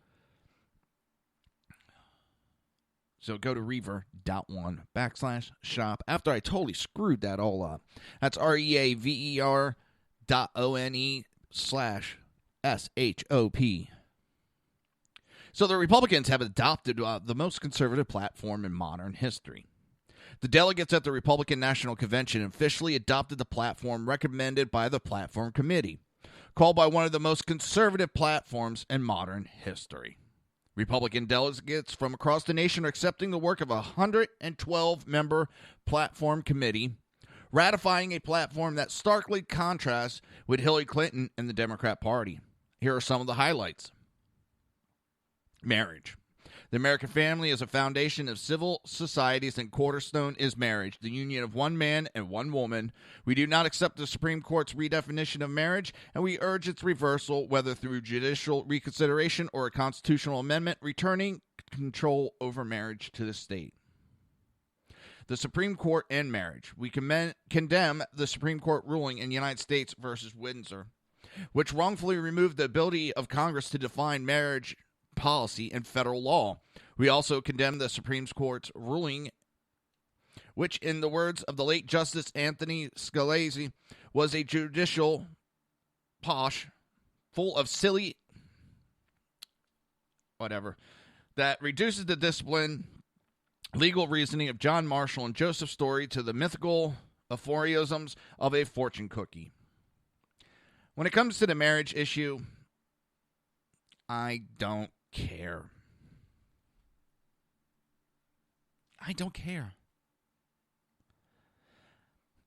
So go to Reaver.one/shop. After I totally screwed that all up. That's REAVER.one/SHOP. So the Republicans have adopted the most conservative platform in modern history. The delegates at the Republican National Convention officially adopted the platform recommended by the Platform Committee, called by one of the most conservative platforms in modern history. Republican delegates from across the nation are accepting the work of a 112-member Platform Committee, ratifying a platform that starkly contrasts with Hillary Clinton and the Democrat Party. Here are some of the highlights. Marriage. The American family is a foundation of civil societies, and cornerstone is marriage, the union of one man and one woman. We do not accept the Supreme Court's redefinition of marriage, and we urge its reversal, whether through judicial reconsideration or a constitutional amendment, returning control over marriage to the state. The Supreme Court and marriage. We condemn the Supreme Court ruling in United States versus Windsor, which wrongfully removed the ability of Congress to define marriage policy in federal law. We also condemn the Supreme Court's ruling, which, in the words of the late Justice Anthony Scalise, was a judicial posh full of silly whatever that reduces the discipline legal reasoning of John Marshall and Joseph Story to the mythical aphorisms of a fortune cookie. When it comes to the marriage issue, I don't care. I don't care.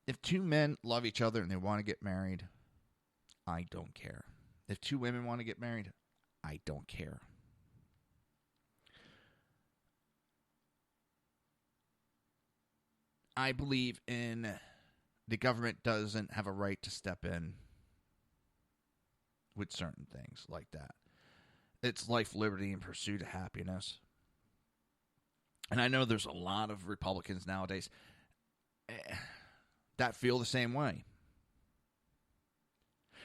If two men love each other and they want to get married, I don't care. If two women want to get married, I don't care. I believe in the government doesn't have a right to step in with certain things like that. It's life, liberty, and pursuit of happiness. And I know there's a lot of Republicans nowadays that feel the same way.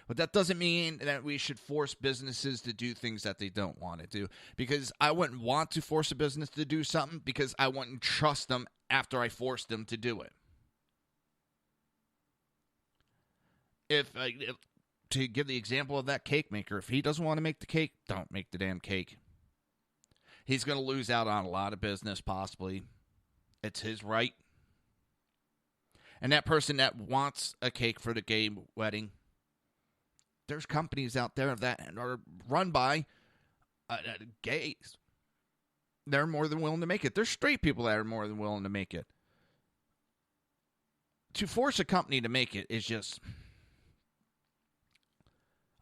But that doesn't mean that we should force businesses to do things that they don't want to do. Because I wouldn't want to force a business to do something because I wouldn't trust them after I forced them to do it. If to give the example of that cake maker, if he doesn't want to make the cake, don't make the damn cake. He's going to lose out on a lot of business, possibly. It's his right. And that person that wants a cake for the gay wedding, there's companies out there that are run by gays. They're more than willing to make it. There's straight people that are more than willing to make it. To force a company to make it is just...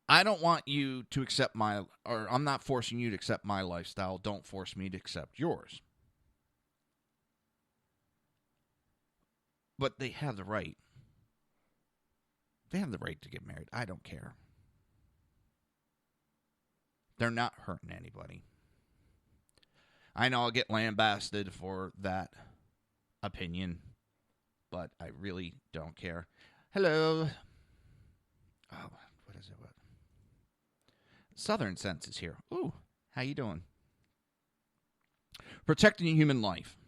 I don't want you to accept or I'm not forcing you to accept my lifestyle. Don't force me to accept yours. But they have the right. They have the right to get married. I don't care. They're not hurting anybody. I know I'll get lambasted for that opinion, but I really don't care. Hello. Oh, what is it? What? Southern Sense is here. Ooh, how you doing? Protecting human life.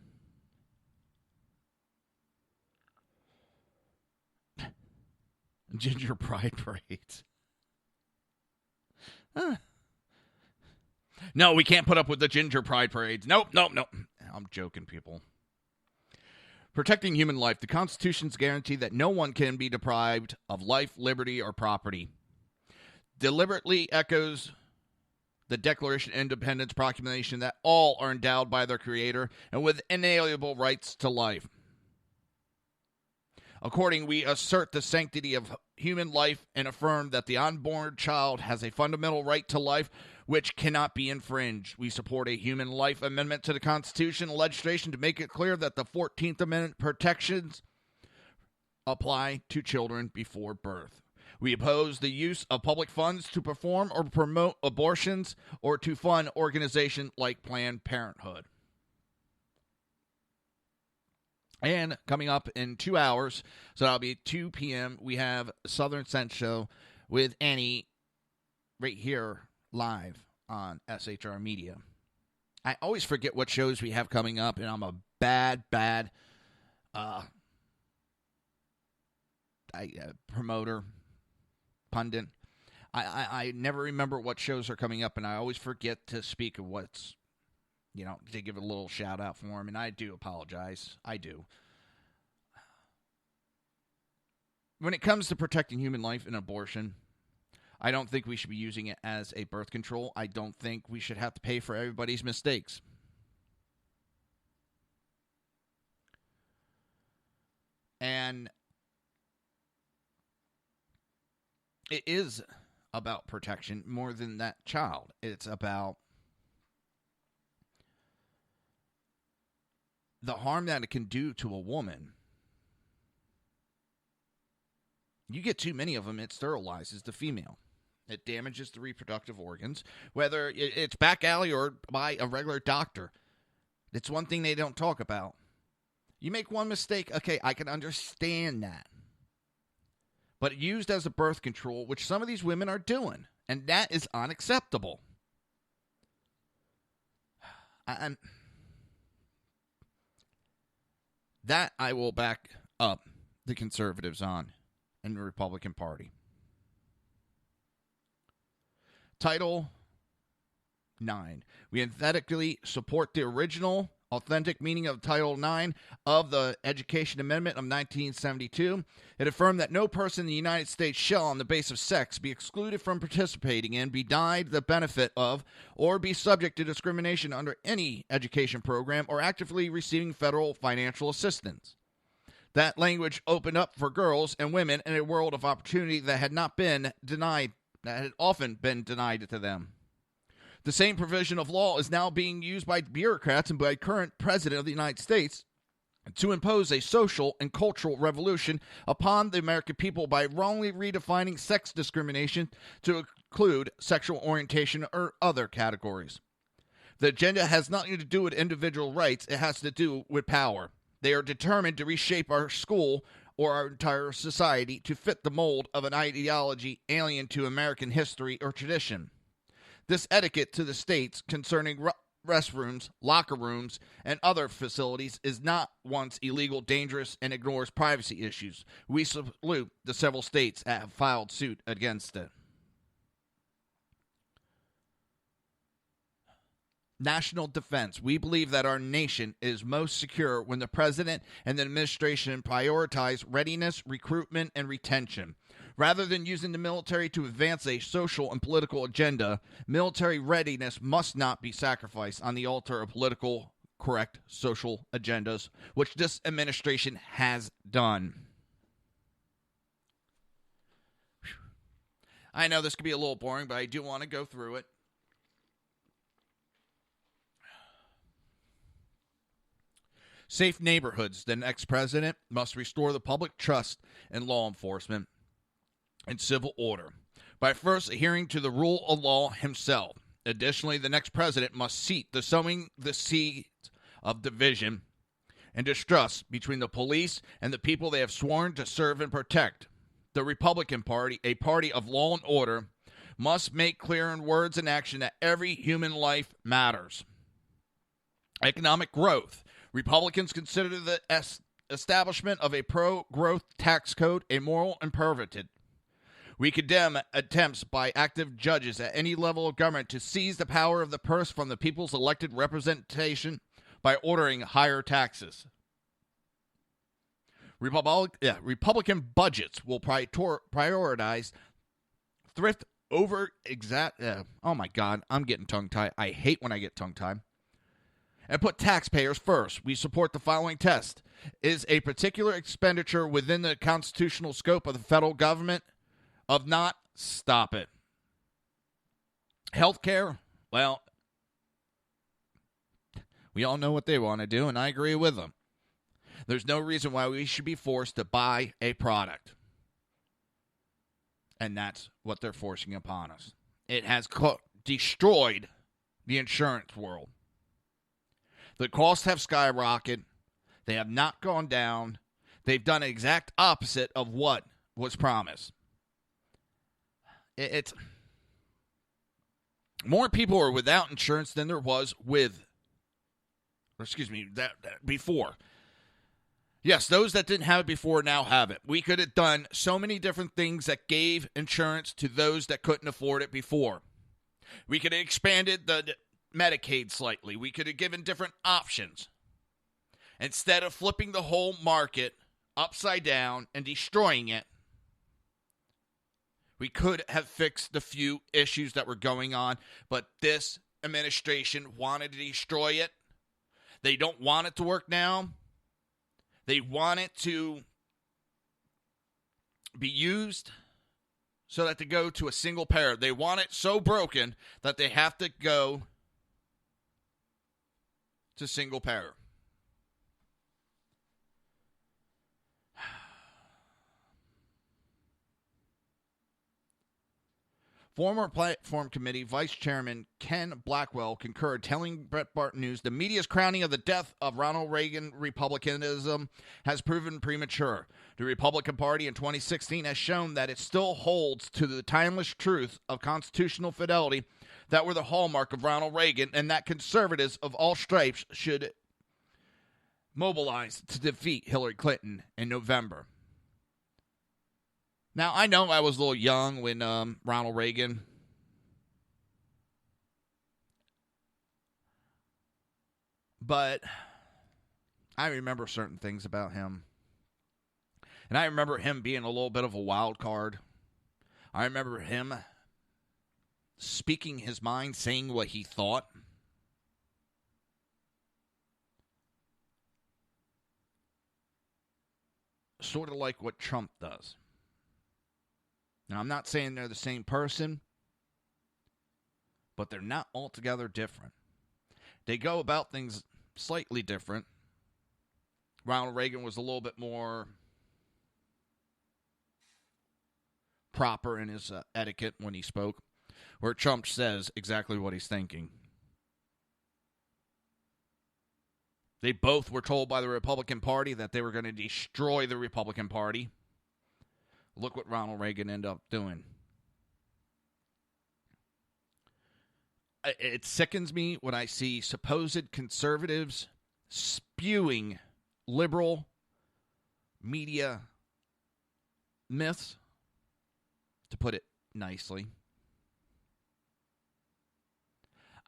Ginger pride parades. No, we can't put up with the ginger pride parades. Nope. I'm joking, people. Protecting human life. The Constitution's guarantee that no one can be deprived of life, liberty, or property. Deliberately echoes the Declaration of Independence proclamation that all are endowed by their Creator and with inalienable rights to life. According, we assert the sanctity of human life and affirm that the unborn child has a fundamental right to life which cannot be infringed. We support a human life amendment to the Constitution and legislation to make it clear that the 14th Amendment protections apply to children before birth. We oppose the use of public funds to perform or promote abortions or to fund organizations like Planned Parenthood. And coming up in 2 hours, so that'll be 2 p.m., we have Southern Sense Show with Annie right here live on SHR Media. I always forget what shows we have coming up, and I'm a bad promoter, pundit. I never remember what shows are coming up, and I always forget to speak of what's, to give a little shout out for them, and I do apologize. I do. When it comes to protecting human life and abortion, I don't think we should be using it as a birth control. I don't think we should have to pay for everybody's mistakes. And it is about protection more than that child. It's about the harm that it can do to a woman. You get too many of them, it sterilizes the female. It damages the reproductive organs, whether it's back alley or by a regular doctor. It's one thing they don't talk about. You make one mistake, okay, I can understand that. But used as a birth control, which some of these women are doing, and that is unacceptable. That I will back up the conservatives on in the Republican Party. Title 9. We emphatically support the original, authentic meaning of Title 9 of the Education Amendment of 1972. It affirmed that no person in the United States shall, on the basis of sex, be excluded from participating in, be denied the benefit of, or be subject to discrimination under any education program or actively receiving federal financial assistance. That language opened up for girls and women in a world of opportunity that had often been denied to them. The same provision of law is now being used by bureaucrats and by current President of the United States to impose a social and cultural revolution upon the American people by wrongly redefining sex discrimination to include sexual orientation or other categories. The agenda has nothing to do with individual rights. It has to do with power. They are determined to reshape our school or our entire society to fit the mold of an ideology alien to American history or tradition. This etiquette to the states concerning restrooms, locker rooms, and other facilities is not once illegal, dangerous, and ignores privacy issues. We salute the several states that have filed suit against it. National defense. We believe that our nation is most secure when the president and the administration prioritize readiness, recruitment, and retention. Rather than using the military to advance a social and political agenda, military readiness must not be sacrificed on the altar of political correct social agendas, which this administration has done. I know this could be a little boring, but I do want to go through it. Safe neighborhoods. The next president must restore the public trust in law enforcement and civil order by first adhering to the rule of law himself. Additionally, the next president must cease the sowing the seeds of division and distrust between the police and the people they have sworn to serve and protect. The Republican Party, a party of law and order, must make clear in words and action that every human life matters. Economic growth. Republicans consider the establishment of a pro-growth tax code a moral imperative. We condemn attempts by active judges at any level of government to seize the power of the purse from the people's elected representation by ordering higher taxes. Republican budgets will prioritize thrift over oh my God, I'm getting tongue-tied. I hate when I get tongue-tied. And put taxpayers first. We support the following test. Is a particular expenditure within the constitutional scope of the federal government? Of not, stop it. Healthcare, well, we all know what they want to do, and I agree with them. There's no reason why we should be forced to buy a product. And that's what they're forcing upon us. It has destroyed the insurance world. The costs have skyrocketed. They have not gone down. They've done the exact opposite of what was promised. It's more people are without insurance than there was before. Yes, those that didn't have it before now have it. We could have done so many different things that gave insurance to those that couldn't afford it before. We could have expanded the Medicaid slightly. We could have given different options. Instead of flipping the whole market upside down and destroying it, we could have fixed the few issues that were going on, but this administration wanted to destroy it. They don't want it to work now. They want it to be used so that they go to a single payer. They want it so broken that they have to go to single payer. Former Platform Committee Vice Chairman Ken Blackwell concurred, telling Breitbart News the media's crowning of the death of Ronald Reagan republicanism has proven premature. The Republican Party in 2016 has shown that it still holds to the timeless truth of constitutional fidelity that were the hallmark of Ronald Reagan, and that conservatives of all stripes should mobilize to defeat Hillary Clinton in November. Now, I know I was a little young when Ronald Reagan but I remember certain things about him. And I remember him being a little bit of a wild card. I remember him speaking his mind, saying what he thought. sort of like what Trump does. Now, I'm not saying they're the same person, but they're not altogether different. They go about things slightly different. Ronald Reagan was a little bit more proper in his etiquette when he spoke, where Trump says exactly what he's thinking. They both were told by the Republican Party that they were going to destroy the Republican Party. Look what Ronald Reagan ended up doing. It sickens me when I see supposed conservatives spewing liberal media myths, to put it nicely.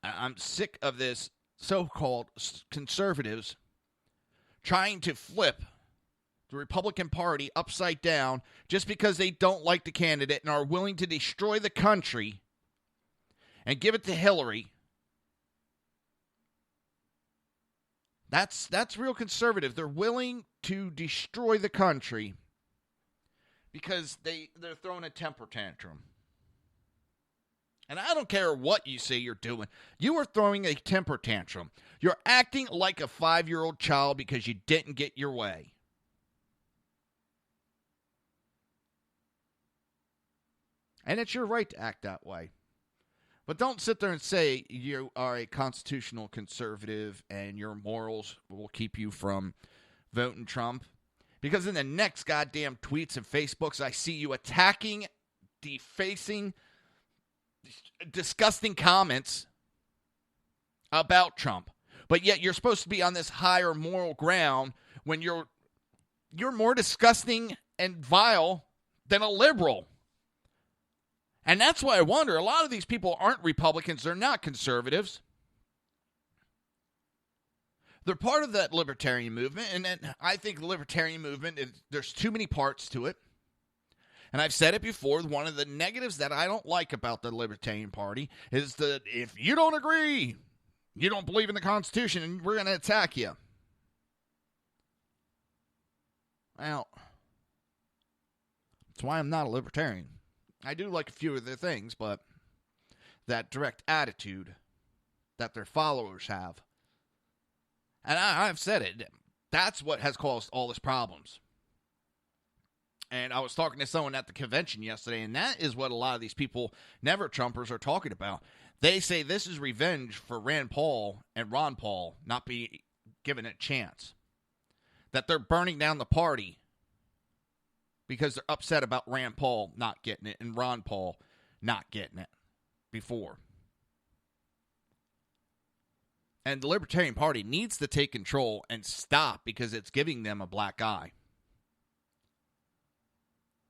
I'm sick of this so-called conservatives trying to flip the Republican Party upside down just because they don't like the candidate and are willing to destroy the country and give it to Hillary. That's real conservative. They're willing to destroy the country because they're throwing a temper tantrum. And I don't care what you say you're doing. You are throwing a temper tantrum. You're acting like a 5-year-old child because you didn't get your way. And it's your right to act that way. But don't sit there and say you are a constitutional conservative and your morals will keep you from voting Trump. Because in the next goddamn tweets and Facebooks, I see you attacking, defacing, disgusting comments about Trump. But yet you're supposed to be on this higher moral ground when you're more disgusting and vile than a liberal. And that's why I wonder, a lot of these people aren't Republicans, they're not conservatives. They're part of that libertarian movement, and I think the libertarian movement, there's too many parts to it. And I've said it before, one of the negatives that I don't like about the Libertarian Party is that if you don't agree, you don't believe in the Constitution, and we're going to attack you. Well, that's why I'm not a libertarian. I do like a few of their things, but that direct attitude that their followers have, and I've said it, that's what has caused all these problems. And I was talking to someone at the convention yesterday, and that is what a lot of these people, never Trumpers, are talking about. They say this is revenge for Rand Paul and Ron Paul not be given a chance. That they're burning down the party because they're upset about Rand Paul not getting it and Ron Paul not getting it before. And the Libertarian Party needs to take control and stop because it's giving them a black eye.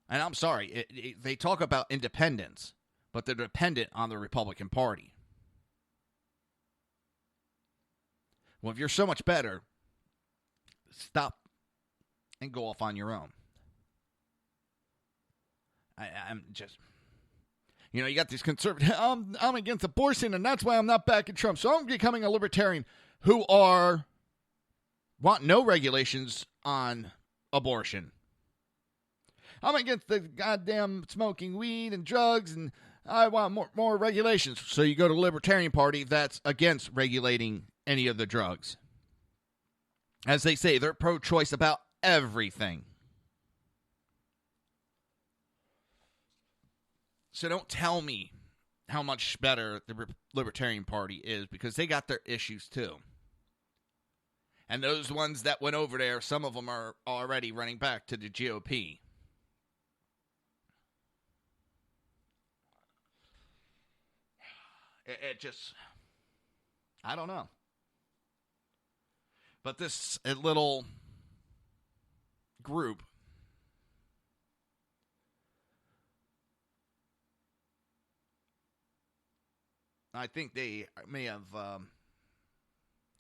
And I'm sorry, they talk about independence, but they're dependent on the Republican Party. Well, if you're so much better, stop and go off on your own. I'm just, you got these conservatives. I'm against abortion, and that's why I'm not backing Trump. So I'm becoming a libertarian who want no regulations on abortion. I'm against the goddamn smoking weed and drugs, and I want more regulations. So you go to the Libertarian Party that's against regulating any of the drugs. As they say, they're pro-choice about everything. So don't tell me how much better the Libertarian Party is, because they got their issues too. And those ones that went over there, some of them are already running back to the GOP. It just, I don't know. But this little group I think they may have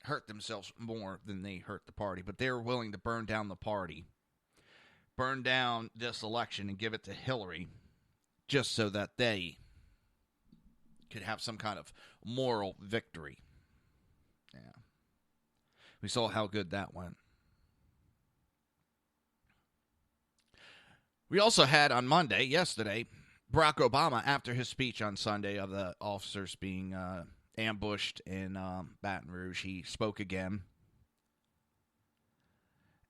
hurt themselves more than they hurt the party, but they were willing to burn down the party, burn down this election and give it to Hillary just so that they could have some kind of moral victory. Yeah. We saw how good that went. We also had on Monday, yesterday, Barack Obama, after his speech on Sunday of the officers being ambushed in Baton Rouge, he spoke again.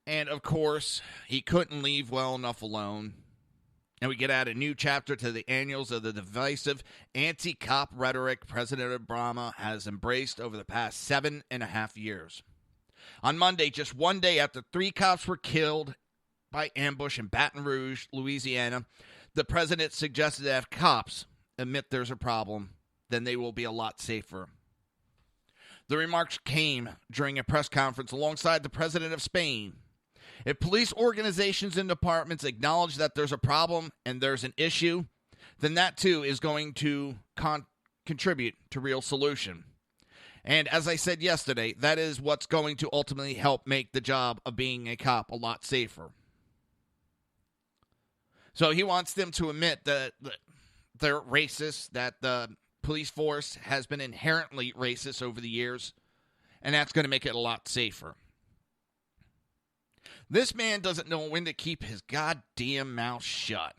And, of course, he couldn't leave well enough alone. And we get out a new chapter to the annals of the divisive anti-cop rhetoric President Obama has embraced over the past 7.5 years. On Monday, just one day after 3 cops were killed by ambush in Baton Rouge, Louisiana, the president suggested that if cops admit there's a problem, then they will be a lot safer. The remarks came during a press conference alongside the president of Spain. If police organizations and departments acknowledge that there's a problem and there's an issue, then that too is going to contribute to real solution. And as I said yesterday, that is what's going to ultimately help make the job of being a cop a lot safer. So he wants them to admit that they're racist, that the police force has been inherently racist over the years, and that's going to make it a lot safer. This man doesn't know when to keep his goddamn mouth shut.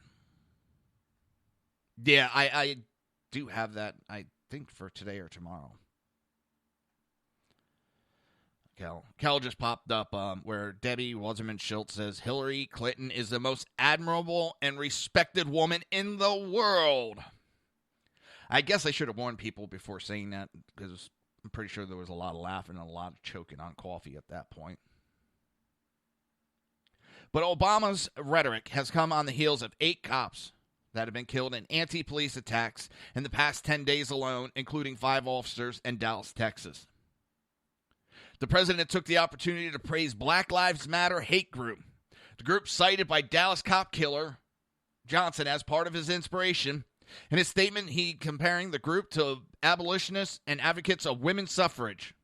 Yeah, I do have that, I think, for today or tomorrow. Cal just popped up where Debbie Wasserman-Schultz says Hillary Clinton is the most admirable and respected woman in the world. I guess I should have warned people before saying that, because I'm pretty sure there was a lot of laughing and a lot of choking on coffee at that point. But Obama's rhetoric has come on the heels of 8 cops that have been killed in anti-police attacks in the past 10 days alone, including 5 officers in Dallas, Texas. The president took the opportunity to praise Black Lives Matter hate group, the group cited by Dallas cop killer Johnson as part of his inspiration. In his statement, he comparing the group to abolitionists and advocates of women's suffrage.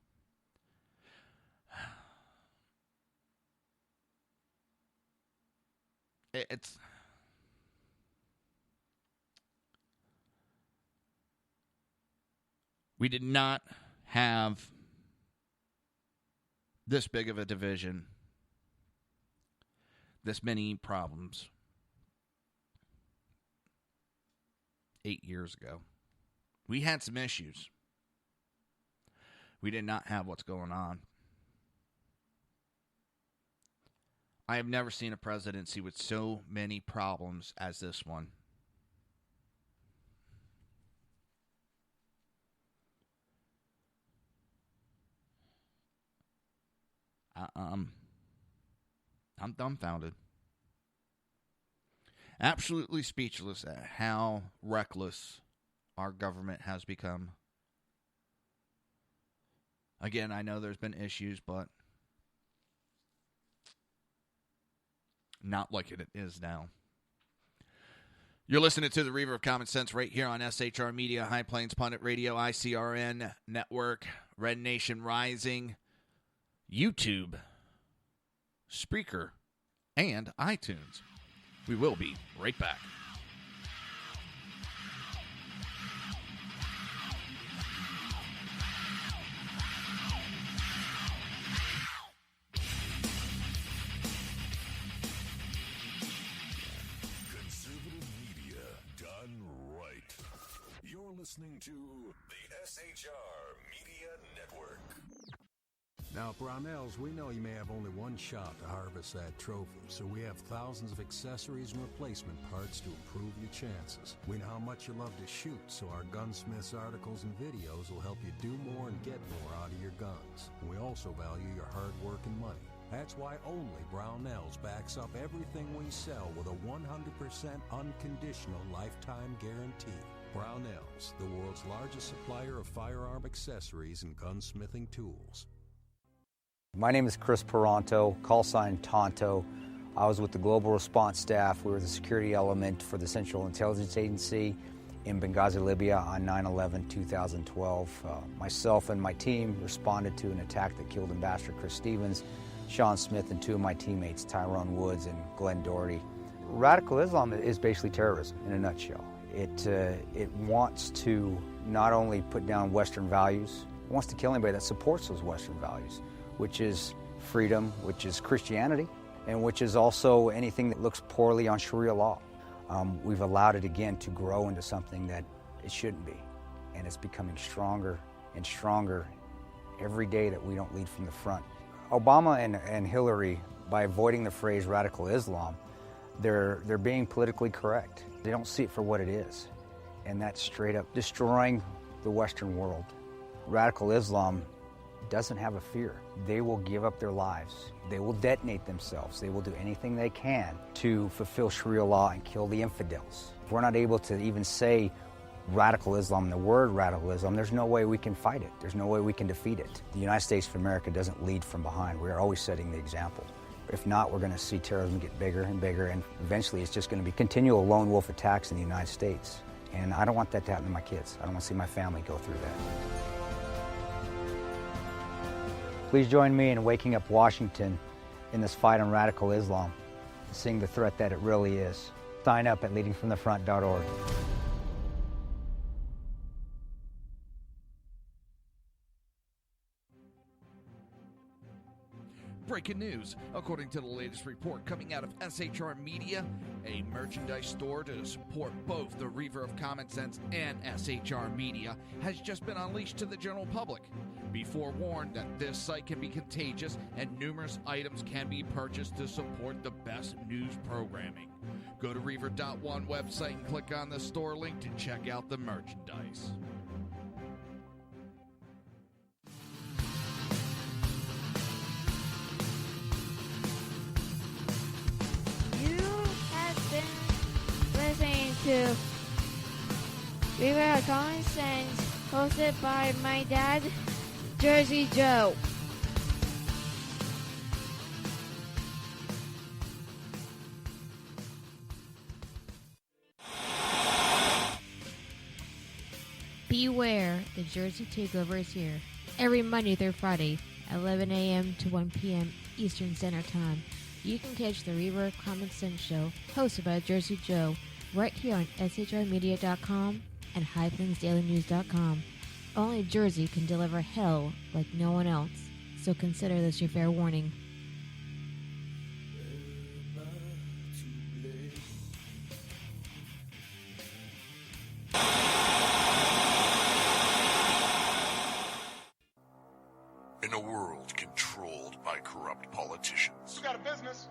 We did not have this big of a division, this many problems 8 years ago. We had some issues. We did not have what's going on. I have never seen a presidency with so many problems as this one. I'm dumbfounded. Absolutely speechless at how reckless our government has become. Again, I know there's been issues, but not like it is now. You're listening to the Reaver of Common Sense right here on SHR Media, High Plains Pundit Radio, ICRN Network, Red Nation Rising, YouTube, Spreaker, and iTunes. We will be right back. Listening to the SHR Media Network. Now, Brownells, we know you may have only one shot to harvest that trophy, so we have thousands of accessories and replacement parts to improve your chances. We know how much you love to shoot, so our gunsmiths articles and videos will help you do more and get more out of your guns. We also value your hard work and money. That's why only Brownells backs up everything we sell with a 100% unconditional lifetime guarantee. Brownells, the world's largest supplier of firearm accessories and gunsmithing tools. My name is Chris Peranto, call sign Tonto. I was with the Global Response Staff. We were the security element for the Central Intelligence Agency in Benghazi, Libya on 9/11/2012. Myself and my team responded to an attack that killed Ambassador Chris Stevens, Sean Smith, and 2 of my teammates, Tyrone Woods and Glenn Doherty. Radical Islam is basically terrorism in a nutshell. It wants to not only put down Western values, it wants to kill anybody that supports those Western values, which is freedom, which is Christianity, and which is also anything that looks poorly on Sharia law. We've allowed it again to grow into something that it shouldn't be, and it's becoming stronger and stronger every day that we don't lead from the front. Obama and Hillary, by avoiding the phrase radical Islam, they're being politically correct. They don't see it for what it is, and that's straight up destroying the Western world. Radical Islam doesn't have a fear. They will give up their lives. They will detonate themselves. They will do anything they can to fulfill Sharia law and kill the infidels. If we're not able to even say radical Islam, the word radical Islam, there's no way we can fight it. There's no way we can defeat it. The United States of America doesn't lead from behind. We're always setting the example. If not, we're going to see terrorism get bigger and bigger, and eventually it's just going to be continual lone wolf attacks in the United States. And I don't want that to happen to my kids. I don't want to see my family go through that. Please join me in waking up Washington in this fight on radical Islam, seeing the threat that it really is. Sign up at leadingfromthefront.org. Breaking news. According to the latest report coming out of SHR Media, a merchandise store to support both the Reaver of Common Sense and SHR Media has just been unleashed to the general public. Be forewarned that this site can be contagious and numerous items can be purchased to support the best news programming. Go to Reaver.one website and click on the store link to check out the merchandise. Listening to Reaver of Common Sense, hosted by my dad, Jersey Joe. Beware, the Jersey Takeover is here. Every Monday through Friday, 11 a.m. to 1 p.m. Eastern Standard Time. You can catch the Reaver of Common Sense show, hosted by Jersey Joe, right here on shrmedia.com and highplainsdailynews.com. Only Jersey can deliver hell like no one else, so consider this your fair warning. In a world controlled by corrupt politicians, You got a business.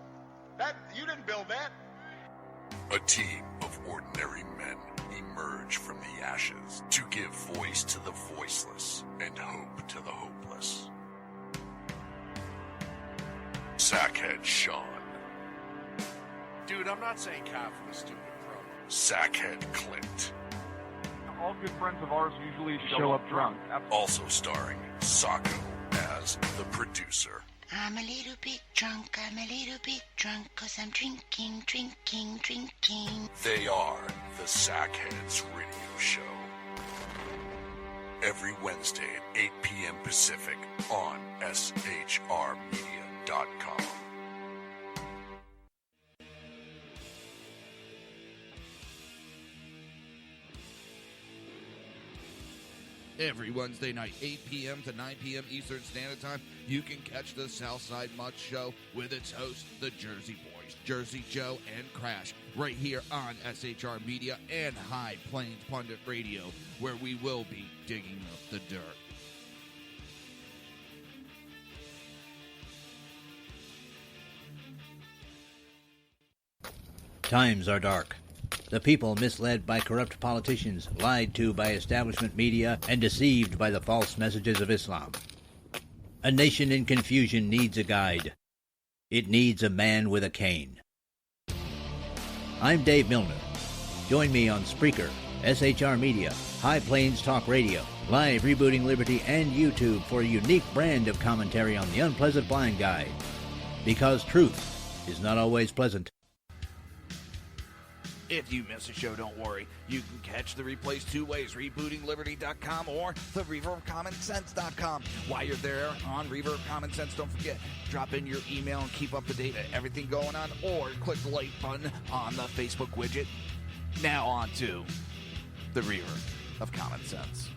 That you didn't build that. a team of ordinary men emerge from the ashes to give voice to the voiceless and hope to the hopeless. Sackhead Sean, Dude, I'm not saying confidence, stupid pro. Sackhead Clint, All good friends of ours usually show up drunk. also starring Sacco as the producer. I'm a little bit drunk, I'm a little bit drunk, 'cause I'm drinking, drinking, drinking. They are the Sackheads Radio Show. Every Wednesday at 8 p.m. Pacific on shrmedia.com. Every Wednesday night, 8 p.m. to 9 p.m. Eastern Standard Time, you can catch the Southside Mutt Show with its hosts, the Jersey Boys, Jersey Joe and Crash, right here on SHR Media and High Plains Pundit Radio, where we will be digging up the dirt. Times are dark. The people misled by corrupt politicians, lied to by establishment media, and deceived by the false messages of Islam. A nation in confusion needs a guide. It needs a man with a cane. I'm Dave Milner. Join me on Spreaker, SHR Media, High Plains Talk Radio, Live Rebooting Liberty, and YouTube for a unique brand of commentary on the unpleasant blind guide. Because truth is not always pleasant. If you miss a show, don't worry. You can catch the replays two ways, rebootingliberty.com or the reverbcommonsense.com. While you're there on Reaver of Common Sense, don't forget, drop in your email and keep up to date with everything going on, or click the like button on the Facebook widget. Now on to the Reaver of Common Sense.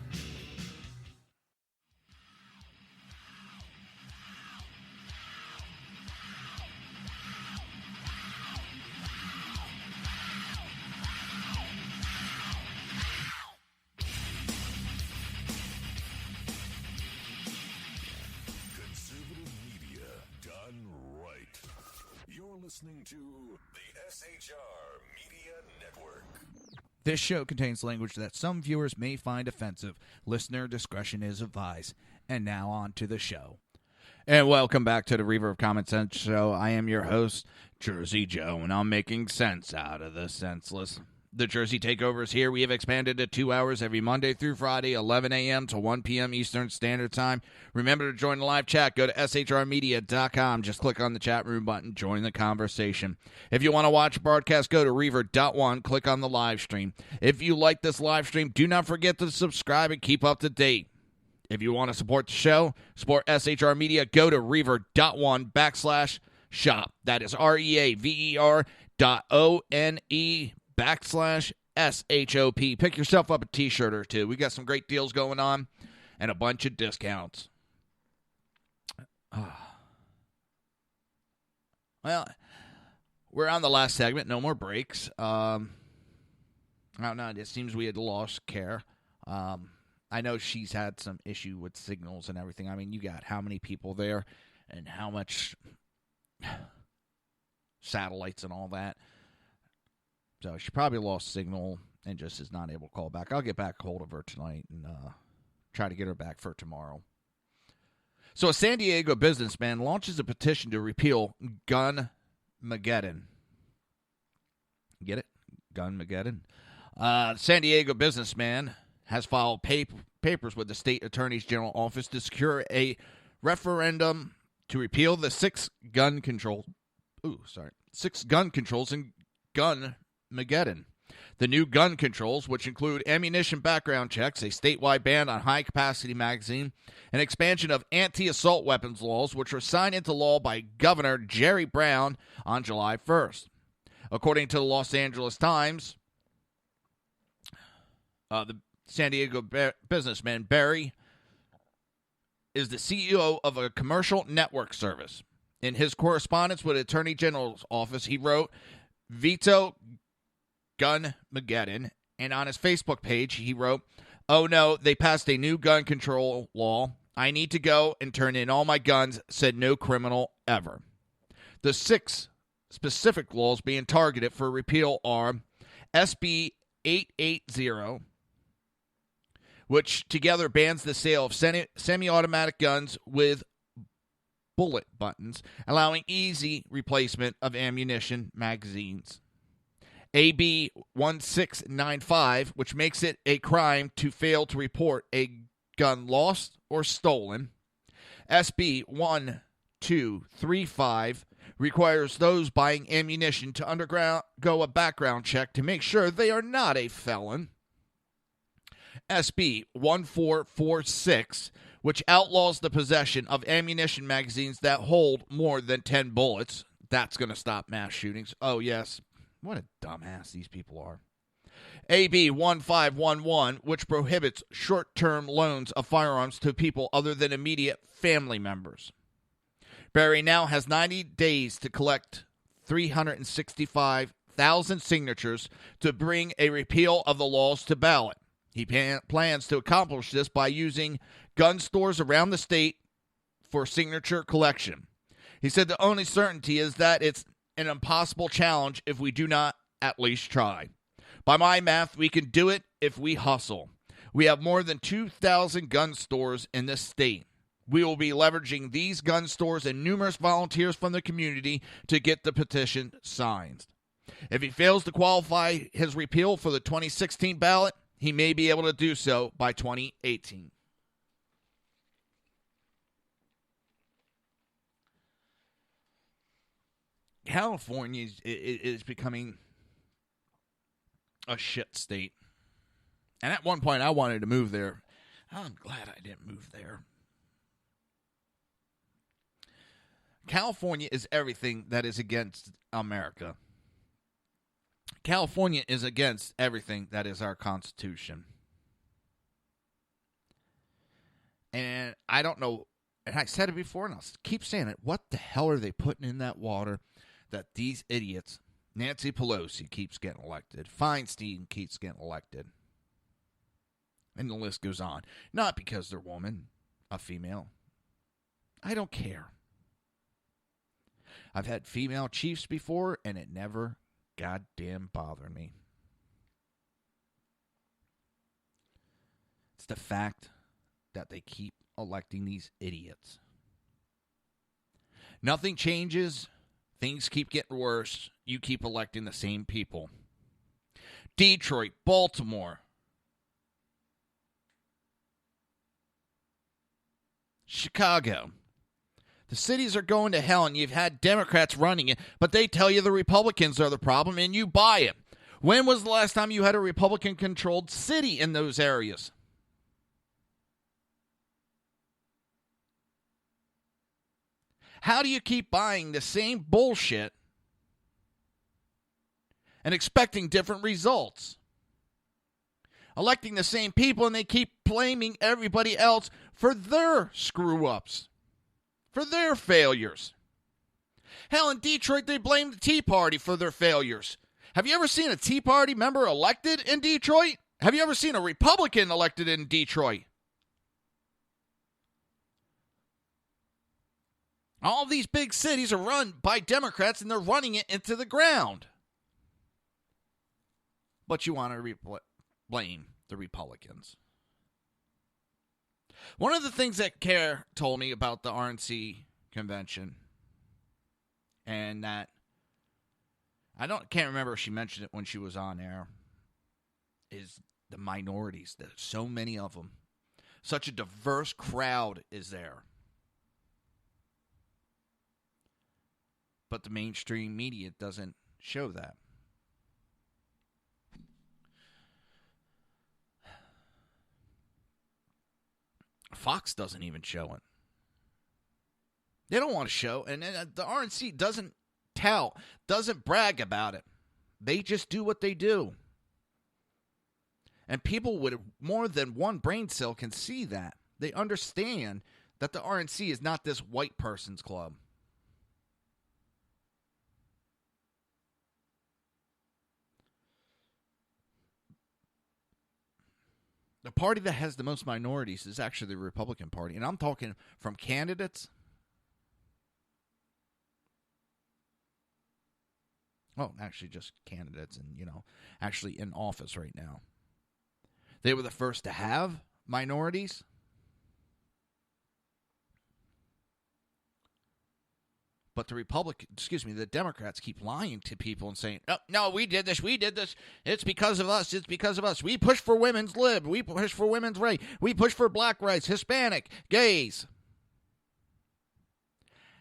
listening to the SHR Media Network. This show contains language that some viewers may find offensive. Listener discretion is advised. And now on to the show. And welcome back to the Reaver of Common Sense Show. I am your host, Jersey Joe, and I'm making sense out of the senseless. The Jersey Takeover is here. We have expanded to 2 hours every Monday through Friday, 11 a.m. to 1 p.m. Eastern Standard Time. Remember to join the live chat. Go to shrmedia.com. Just click on the chat room button. Join the conversation. If you want to watch a broadcast, go to Reaver.one. Click on the live stream. If you like this live stream, do not forget to subscribe and keep up to date. If you want to support the show, support SHR Media, go to Reaver.one/shop. That is REAVER.ONE/SHOP. Pick yourself up a t-shirt or two. We got some great deals going on and a bunch of discounts. Well, we're on the last segment. No more breaks. I don't know. It seems we had lost Care. I know she's had some issue with signals and everything. I mean, you got how many people there and how much satellites and all that. So she probably lost signal and just is not able to call back. I'll get back a hold of her tonight and try to get her back for tomorrow. So a San Diego businessman launches a petition to repeal Gunmageddon. Get it? Gunmageddon. San Diego businessman has filed papers with the state attorney's general office to secure a referendum to repeal the six gun controls in Gunmageddon. The new gun controls, which include ammunition background checks, a statewide ban on high-capacity magazine, an expansion of anti-assault weapons laws, which were signed into law by Governor Jerry Brown on July 1st. According to the Los Angeles Times, the San Diego businessman Barry is the CEO of a commercial network service. In his correspondence with the Attorney General's office, he wrote, "Veto Gunmageddon," and on his Facebook page, he wrote, "Oh no, they passed a new gun control law. I need to go and turn in all my guns, said no criminal ever." The six specific laws being targeted for repeal are SB 880, which together bans the sale of semi-automatic guns with bullet buttons, allowing easy replacement of ammunition magazines. AB 1695, which makes it a crime to fail to report a gun lost or stolen. SB 1235 requires those buying ammunition to undergo a background check to make sure they are not a felon. SB 1446, which outlaws the possession of ammunition magazines that hold more than 10 bullets. That's going to stop mass shootings. Oh, yes. What a dumbass these people are. AB 1511, which prohibits short-term loans of firearms to people other than immediate family members. Barry now has 90 days to collect 365,000 signatures to bring a repeal of the laws to ballot. He plans to accomplish this by using gun stores around the state for signature collection. He said the only certainty is that it's an impossible challenge if we do not at least try. By my math, we can do it if we hustle. We have more than 2,000 gun stores in this state. We will be leveraging these gun stores and numerous volunteers from the community to get the petition signed. If he fails to qualify his repeal for the 2016 ballot, he may be able to do so by 2018. California is becoming a shit state. And at one point, I wanted to move there. I'm glad I didn't move there. California is everything that is against America. California is against everything that is our Constitution. And I don't know, and I said it before, and I'll keep saying it, what the hell are they putting in that water that these idiots, Nancy Pelosi keeps getting elected, Feinstein keeps getting elected, and the list goes on. Not because they're woman, a female. I don't care. I've had female chiefs before, and it never goddamn bothered me. It's the fact that they keep electing these idiots. Nothing changes. Things keep getting worse. You keep electing the same people. Detroit, Baltimore, Chicago. The cities are going to hell, and you've had Democrats running it, but they tell you the Republicans are the problem, and you buy it. When was the last time you had a Republican-controlled city in those areas? How do you keep buying the same bullshit and expecting different results? Electing the same people, and they keep blaming everybody else for their screw-ups, for their failures. Hell, in Detroit, they blame the Tea Party for their failures. Have you ever seen a Tea Party member elected in Detroit? Have you ever seen a Republican elected in Detroit? All these big cities are run by Democrats, and they're running it into the ground. But you want to blame the Republicans. One of the things that Kerr told me about the RNC convention, and that can't remember if she mentioned it when she was on air, is the minorities. There's so many of them. Such a diverse crowd is there. But the mainstream media doesn't show that. Fox doesn't even show it. They don't want to show, and the RNC doesn't brag about it. They just do what they do. And people with more than one brain cell can see that. They understand that the RNC is not this white person's club. The party that has the most minorities is actually the Republican Party. And I'm talking from candidates. Well, actually just candidates and, actually in office right now. They were the first to have minorities. But the Democrats keep lying to people and saying, oh, no, we did this. It's because of us. We push for women's lib. We push for women's rights. We push for black rights, Hispanic, gays.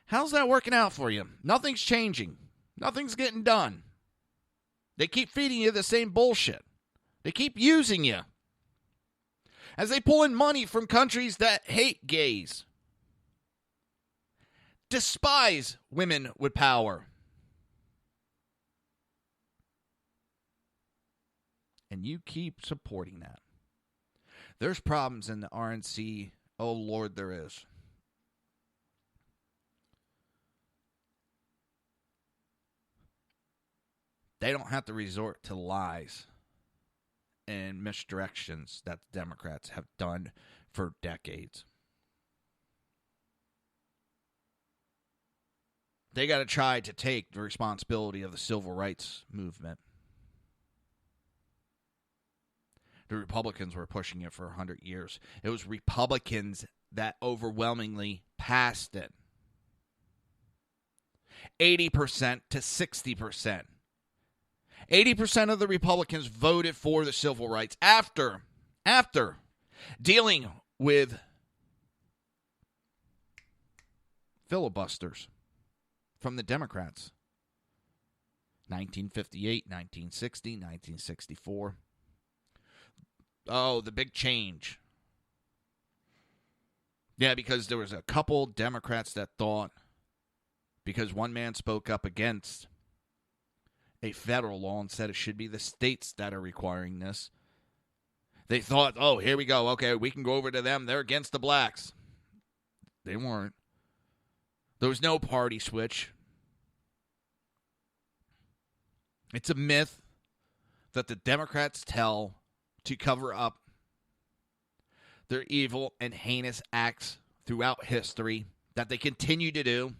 How's that working out for you? Nothing's changing. Nothing's getting done. They keep feeding you the same bullshit. They keep using you. As they pull in money from countries that hate gays. Despise women with power. And you keep supporting that. There's problems in the RNC. Oh, Lord, there is. They don't have to resort to lies and misdirections that the Democrats have done for decades. They got to try to take the responsibility of the civil rights movement. The Republicans were pushing it for 100 years. It was Republicans that overwhelmingly passed it. 80% to 60%. 80% of the Republicans voted for the civil rights after dealing with filibusters from the Democrats. 1958, 1960, 1964. Oh, the big change. Yeah, because there was a couple Democrats that thought, because one man spoke up against a federal law and said it should be the states that are requiring this, they thought, oh, here we go. Okay, we can go over to them. They're against the blacks. They weren't. There was no party switch. It's a myth that the Democrats tell to cover up their evil and heinous acts throughout history that they continue to do.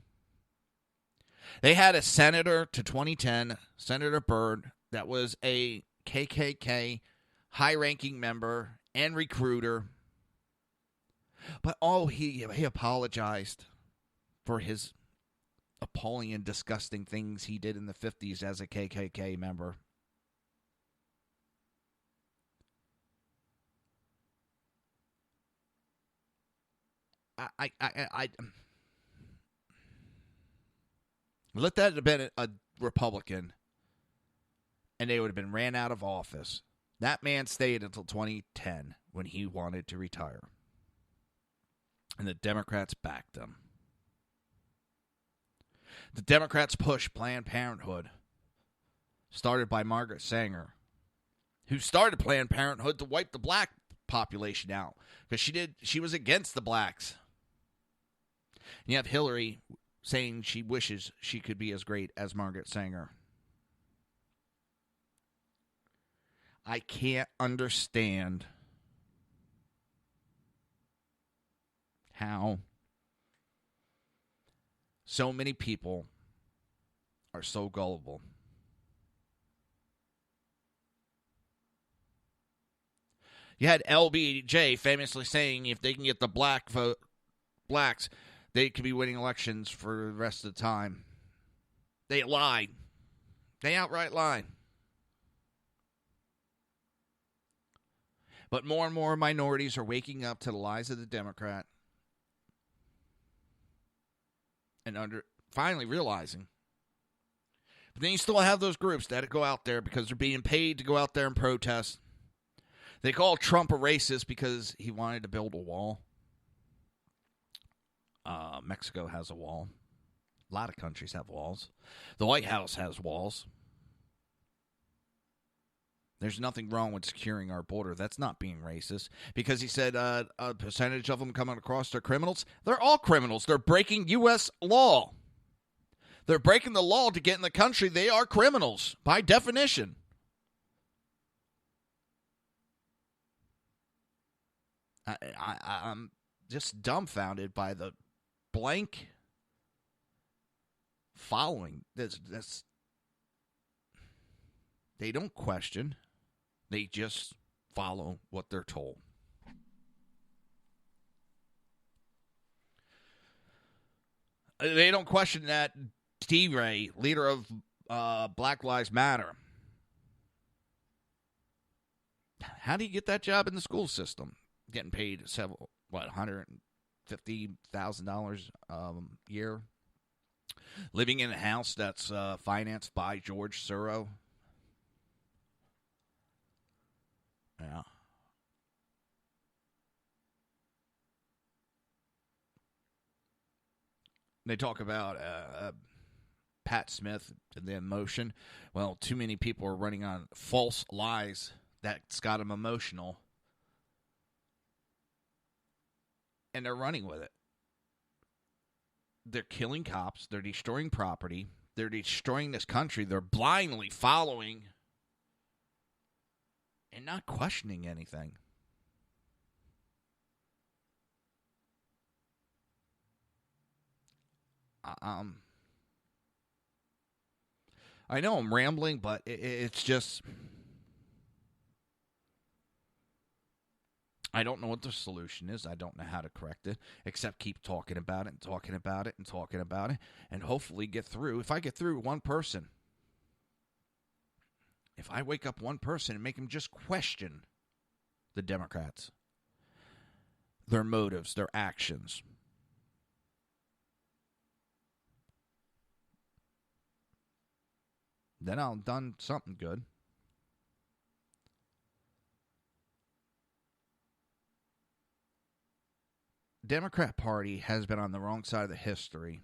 They had a senator to 2010, Senator Byrd, that was a KKK high-ranking member and recruiter. But he apologized for his appalling and disgusting things he did in the 50s as a KKK member. I let that have been a Republican, and they would have been ran out of office. That man stayed until 2010 when he wanted to retire. And the Democrats backed him. The Democrats pushed Planned Parenthood, started by Margaret Sanger, who started Planned Parenthood to wipe the black population out because she was against the blacks. And you have Hillary saying she wishes she could be as great as Margaret Sanger. I can't understand how so many people are so gullible. You had LBJ famously saying if they can get the blacks, they could be winning elections for the rest of the time. They lied. They outright lied. But more and more minorities are waking up to the lies of the Democrat and finally realizing. But then you still have those groups that go out there because they're being paid to go out there and protest. They call Trump a racist because he wanted to build a wall. Mexico has a wall. A lot of countries have walls. The White House has walls. There's nothing wrong with securing our border. That's not being racist. Because he said a percentage of them coming across are criminals. They're all criminals. They're breaking U.S. law. They're breaking the law to get in the country. They are criminals by definition. I'm just dumbfounded by the blank following. This they don't question. They just follow what they're told. They don't question that D-Ray, leader of Black Lives Matter. How do you get that job in the school system? Getting paid $150,000 a year. Living in a house that's financed by George Soros. Yeah. They talk about Pat Smith and the emotion. Well, too many people are running on false lies that's got them emotional. And they're running with it. They're killing cops. They're destroying property. They're destroying this country. They're blindly following and not questioning anything. I know I'm rambling, but it's just... I don't know what the solution is. I don't know how to correct it, except keep talking about it and talking about it and talking about it, and hopefully get through. If I get through one person, if I wake up one person and make them just question the Democrats, their motives, their actions, then I'll have done something good. Democrat Party has been on the wrong side of the history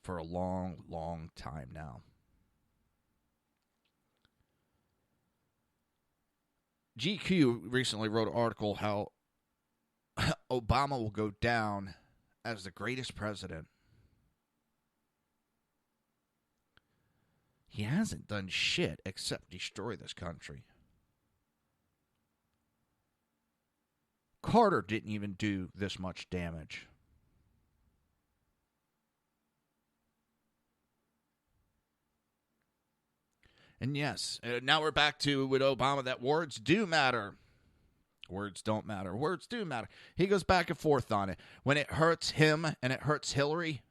for a long, long time now. GQ recently wrote an article how Obama will go down as the greatest president. He hasn't done shit except destroy this country. Carter didn't even do this much damage. And yes, now we're back to with Obama that words do matter. Words don't matter. Words do matter. He goes back and forth on it. When it hurts him and it hurts Hillary,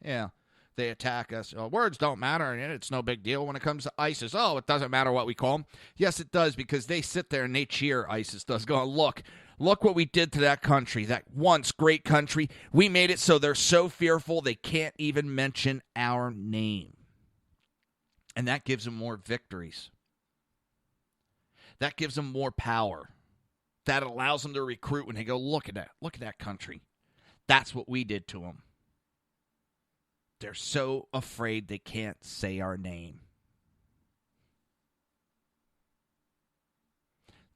yeah, they attack us. Oh, words don't matter, and it's no big deal when it comes to ISIS. Oh, it doesn't matter what we call them. Yes, it does, because they sit there and they cheer, ISIS does, going, look what we did to that country, that once great country. We made it so they're so fearful they can't even mention our name. And that gives them more victories. That gives them more power. That allows them to recruit when they go, look at that country. That's what we did to them. They're so afraid they can't say our name.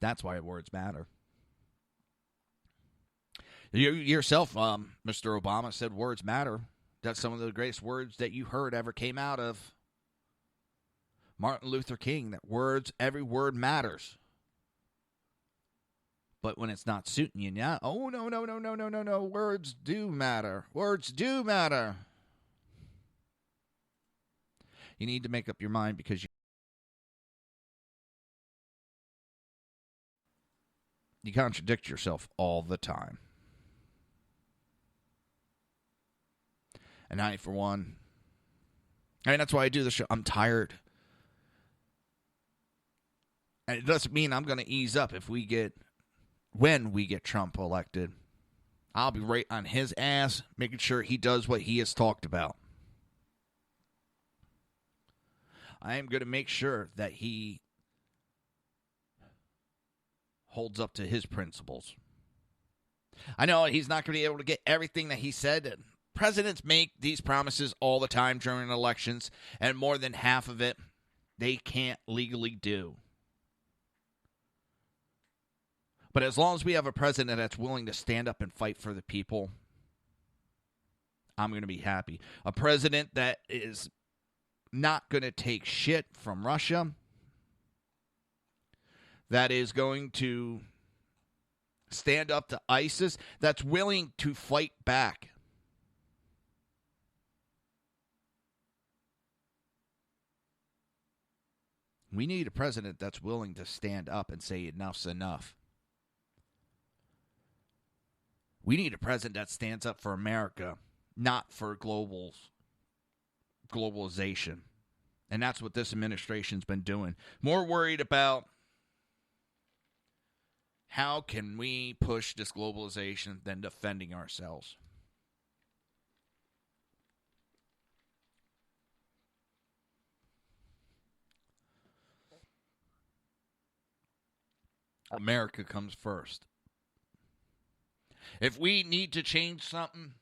That's why words matter. You yourself, Mr. Obama, said words matter. That's some of the greatest words that you heard ever came out of Martin Luther King, that words, every word matters. But when it's not suiting you now, oh, no, words do matter. Words do matter. You need to make up your mind because you contradict yourself all the time. And I, for one, that's why I do the show. I'm tired. And it doesn't mean I'm going to ease up when we get Trump elected. I'll be right on his ass, making sure he does what he has talked about. I am going to make sure that he holds up to his principles. I know he's not going to be able to get everything that he said. Presidents make these promises all the time during elections, and more than half of it they can't legally do. But as long as we have a president that's willing to stand up and fight for the people, I'm going to be happy. A president that is not going to take shit from Russia, that is going to stand up to ISIS, that's willing to fight back. We need a president that's willing to stand up and say enough's enough. We need a president that stands up for America, not for globalization. And that's what this administration's been doing. More worried about how can we push this globalization than defending ourselves. America comes first. If we need to change something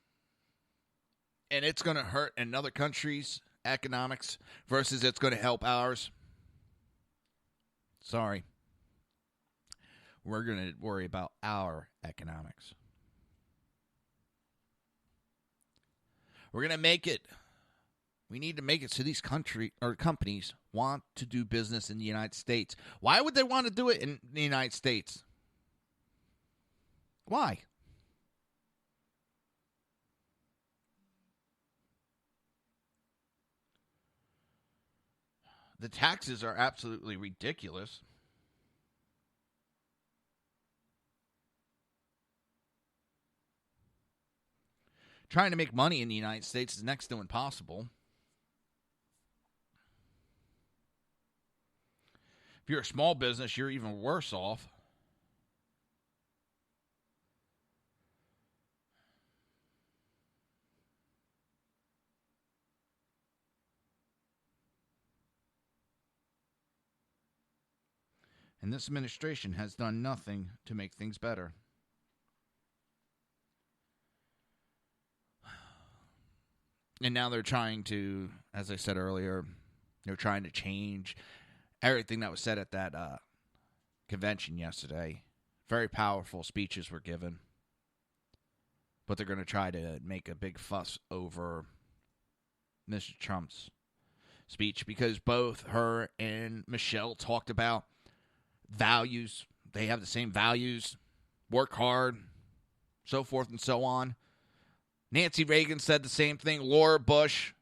and it's going to hurt another country's economics versus it's going to help ours, sorry. We're going to worry about our economics. We're going to make it. We need to make it so these companies want to do business in the United States. Why would they want to do it in the United States? Why? The taxes are absolutely ridiculous. Trying to make money in the United States is next to impossible. If you're a small business, you're even worse off. And this administration has done nothing to make things better. And now they're trying to, as I said earlier, they're trying to change everything that was said at that convention yesterday. Very powerful speeches were given. But they're going to try to make a big fuss over Mr. Trump's speech because both her and Michelle talked about values. They have the same values. Work hard, so forth and so on. Nancy Reagan said the same thing. Laura Bush,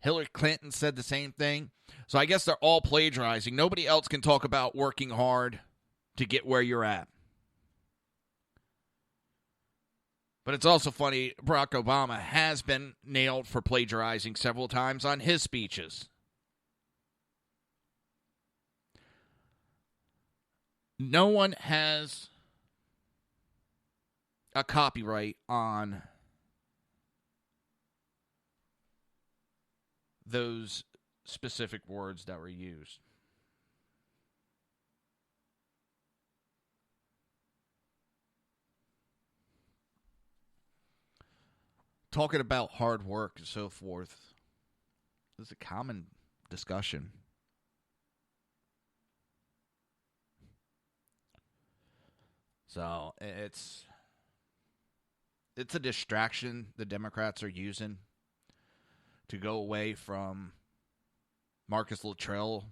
Hillary Clinton said the same thing. So I guess they're all plagiarizing. Nobody else can talk about working hard to get where you're at. But it's also funny, Barack Obama has been nailed for plagiarizing several times on his speeches. No one has a copyright on those specific words that were used. Talking about hard work and so forth is a common discussion. So it's a distraction the Democrats are using to go away from Marcus Luttrell,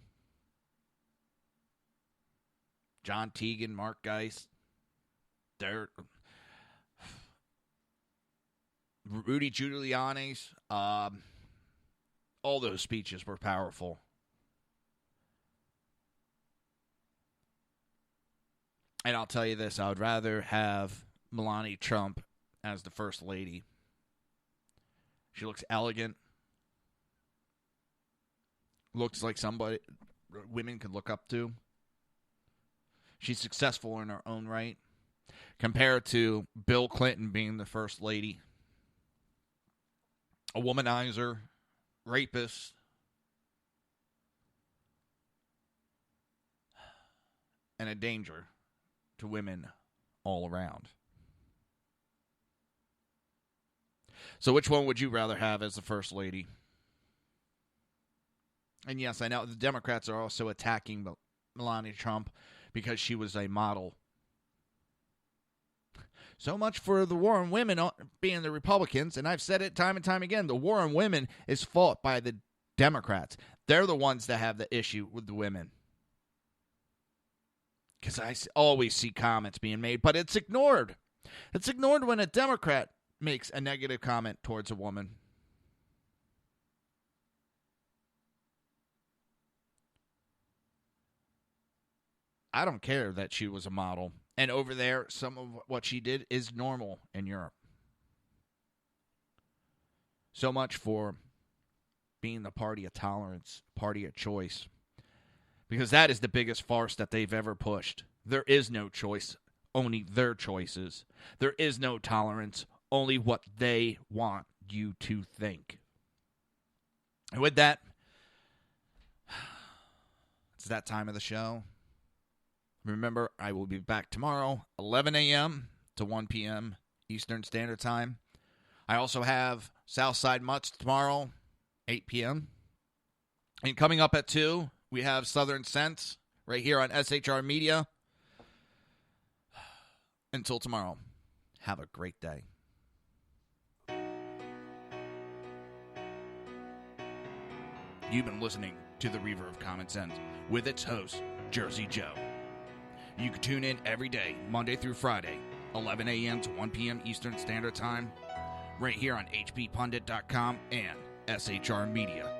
John Teagan, Mark Geist, Rudy Giuliani's, all those speeches were powerful. And I'll tell you this, I would rather have Melania Trump as the First Lady. She looks elegant. Looks like somebody women could look up to. She's successful in her own right. Compared to Bill Clinton being the First Lady. A womanizer, rapist, and a danger to women all around. So which one would you rather have as the First Lady? And yes, I know the Democrats are also attacking Melania Trump because she was a model. So much for the war on women being the Republicans, and I've said it time and time again, the war on women is fought by the Democrats. They're the ones that have the issue with the women. Because I always see comments being made, but it's ignored. It's ignored when a Democrat makes a negative comment towards a woman. I don't care that she was a model. And over there, some of what she did is normal in Europe. So much for being the party of tolerance, party of choice. Because that is the biggest farce that they've ever pushed. There is no choice, only their choices. There is no tolerance, only what they want you to think. And with that, it's that time of the show. Remember, I will be back tomorrow, 11 a.m. to 1 p.m. Eastern Standard Time. I also have Southside Mutts tomorrow, 8 p.m. And coming up at 2, we have Southern Sense right here on SHR Media. Until tomorrow, have a great day. You've been listening to the Reaver of Common Sense with its host, Jersey Joe. You can tune in every day, Monday through Friday, 11 a.m. to 1 p.m. Eastern Standard Time, right here on hppundit.com and shrmedia.com.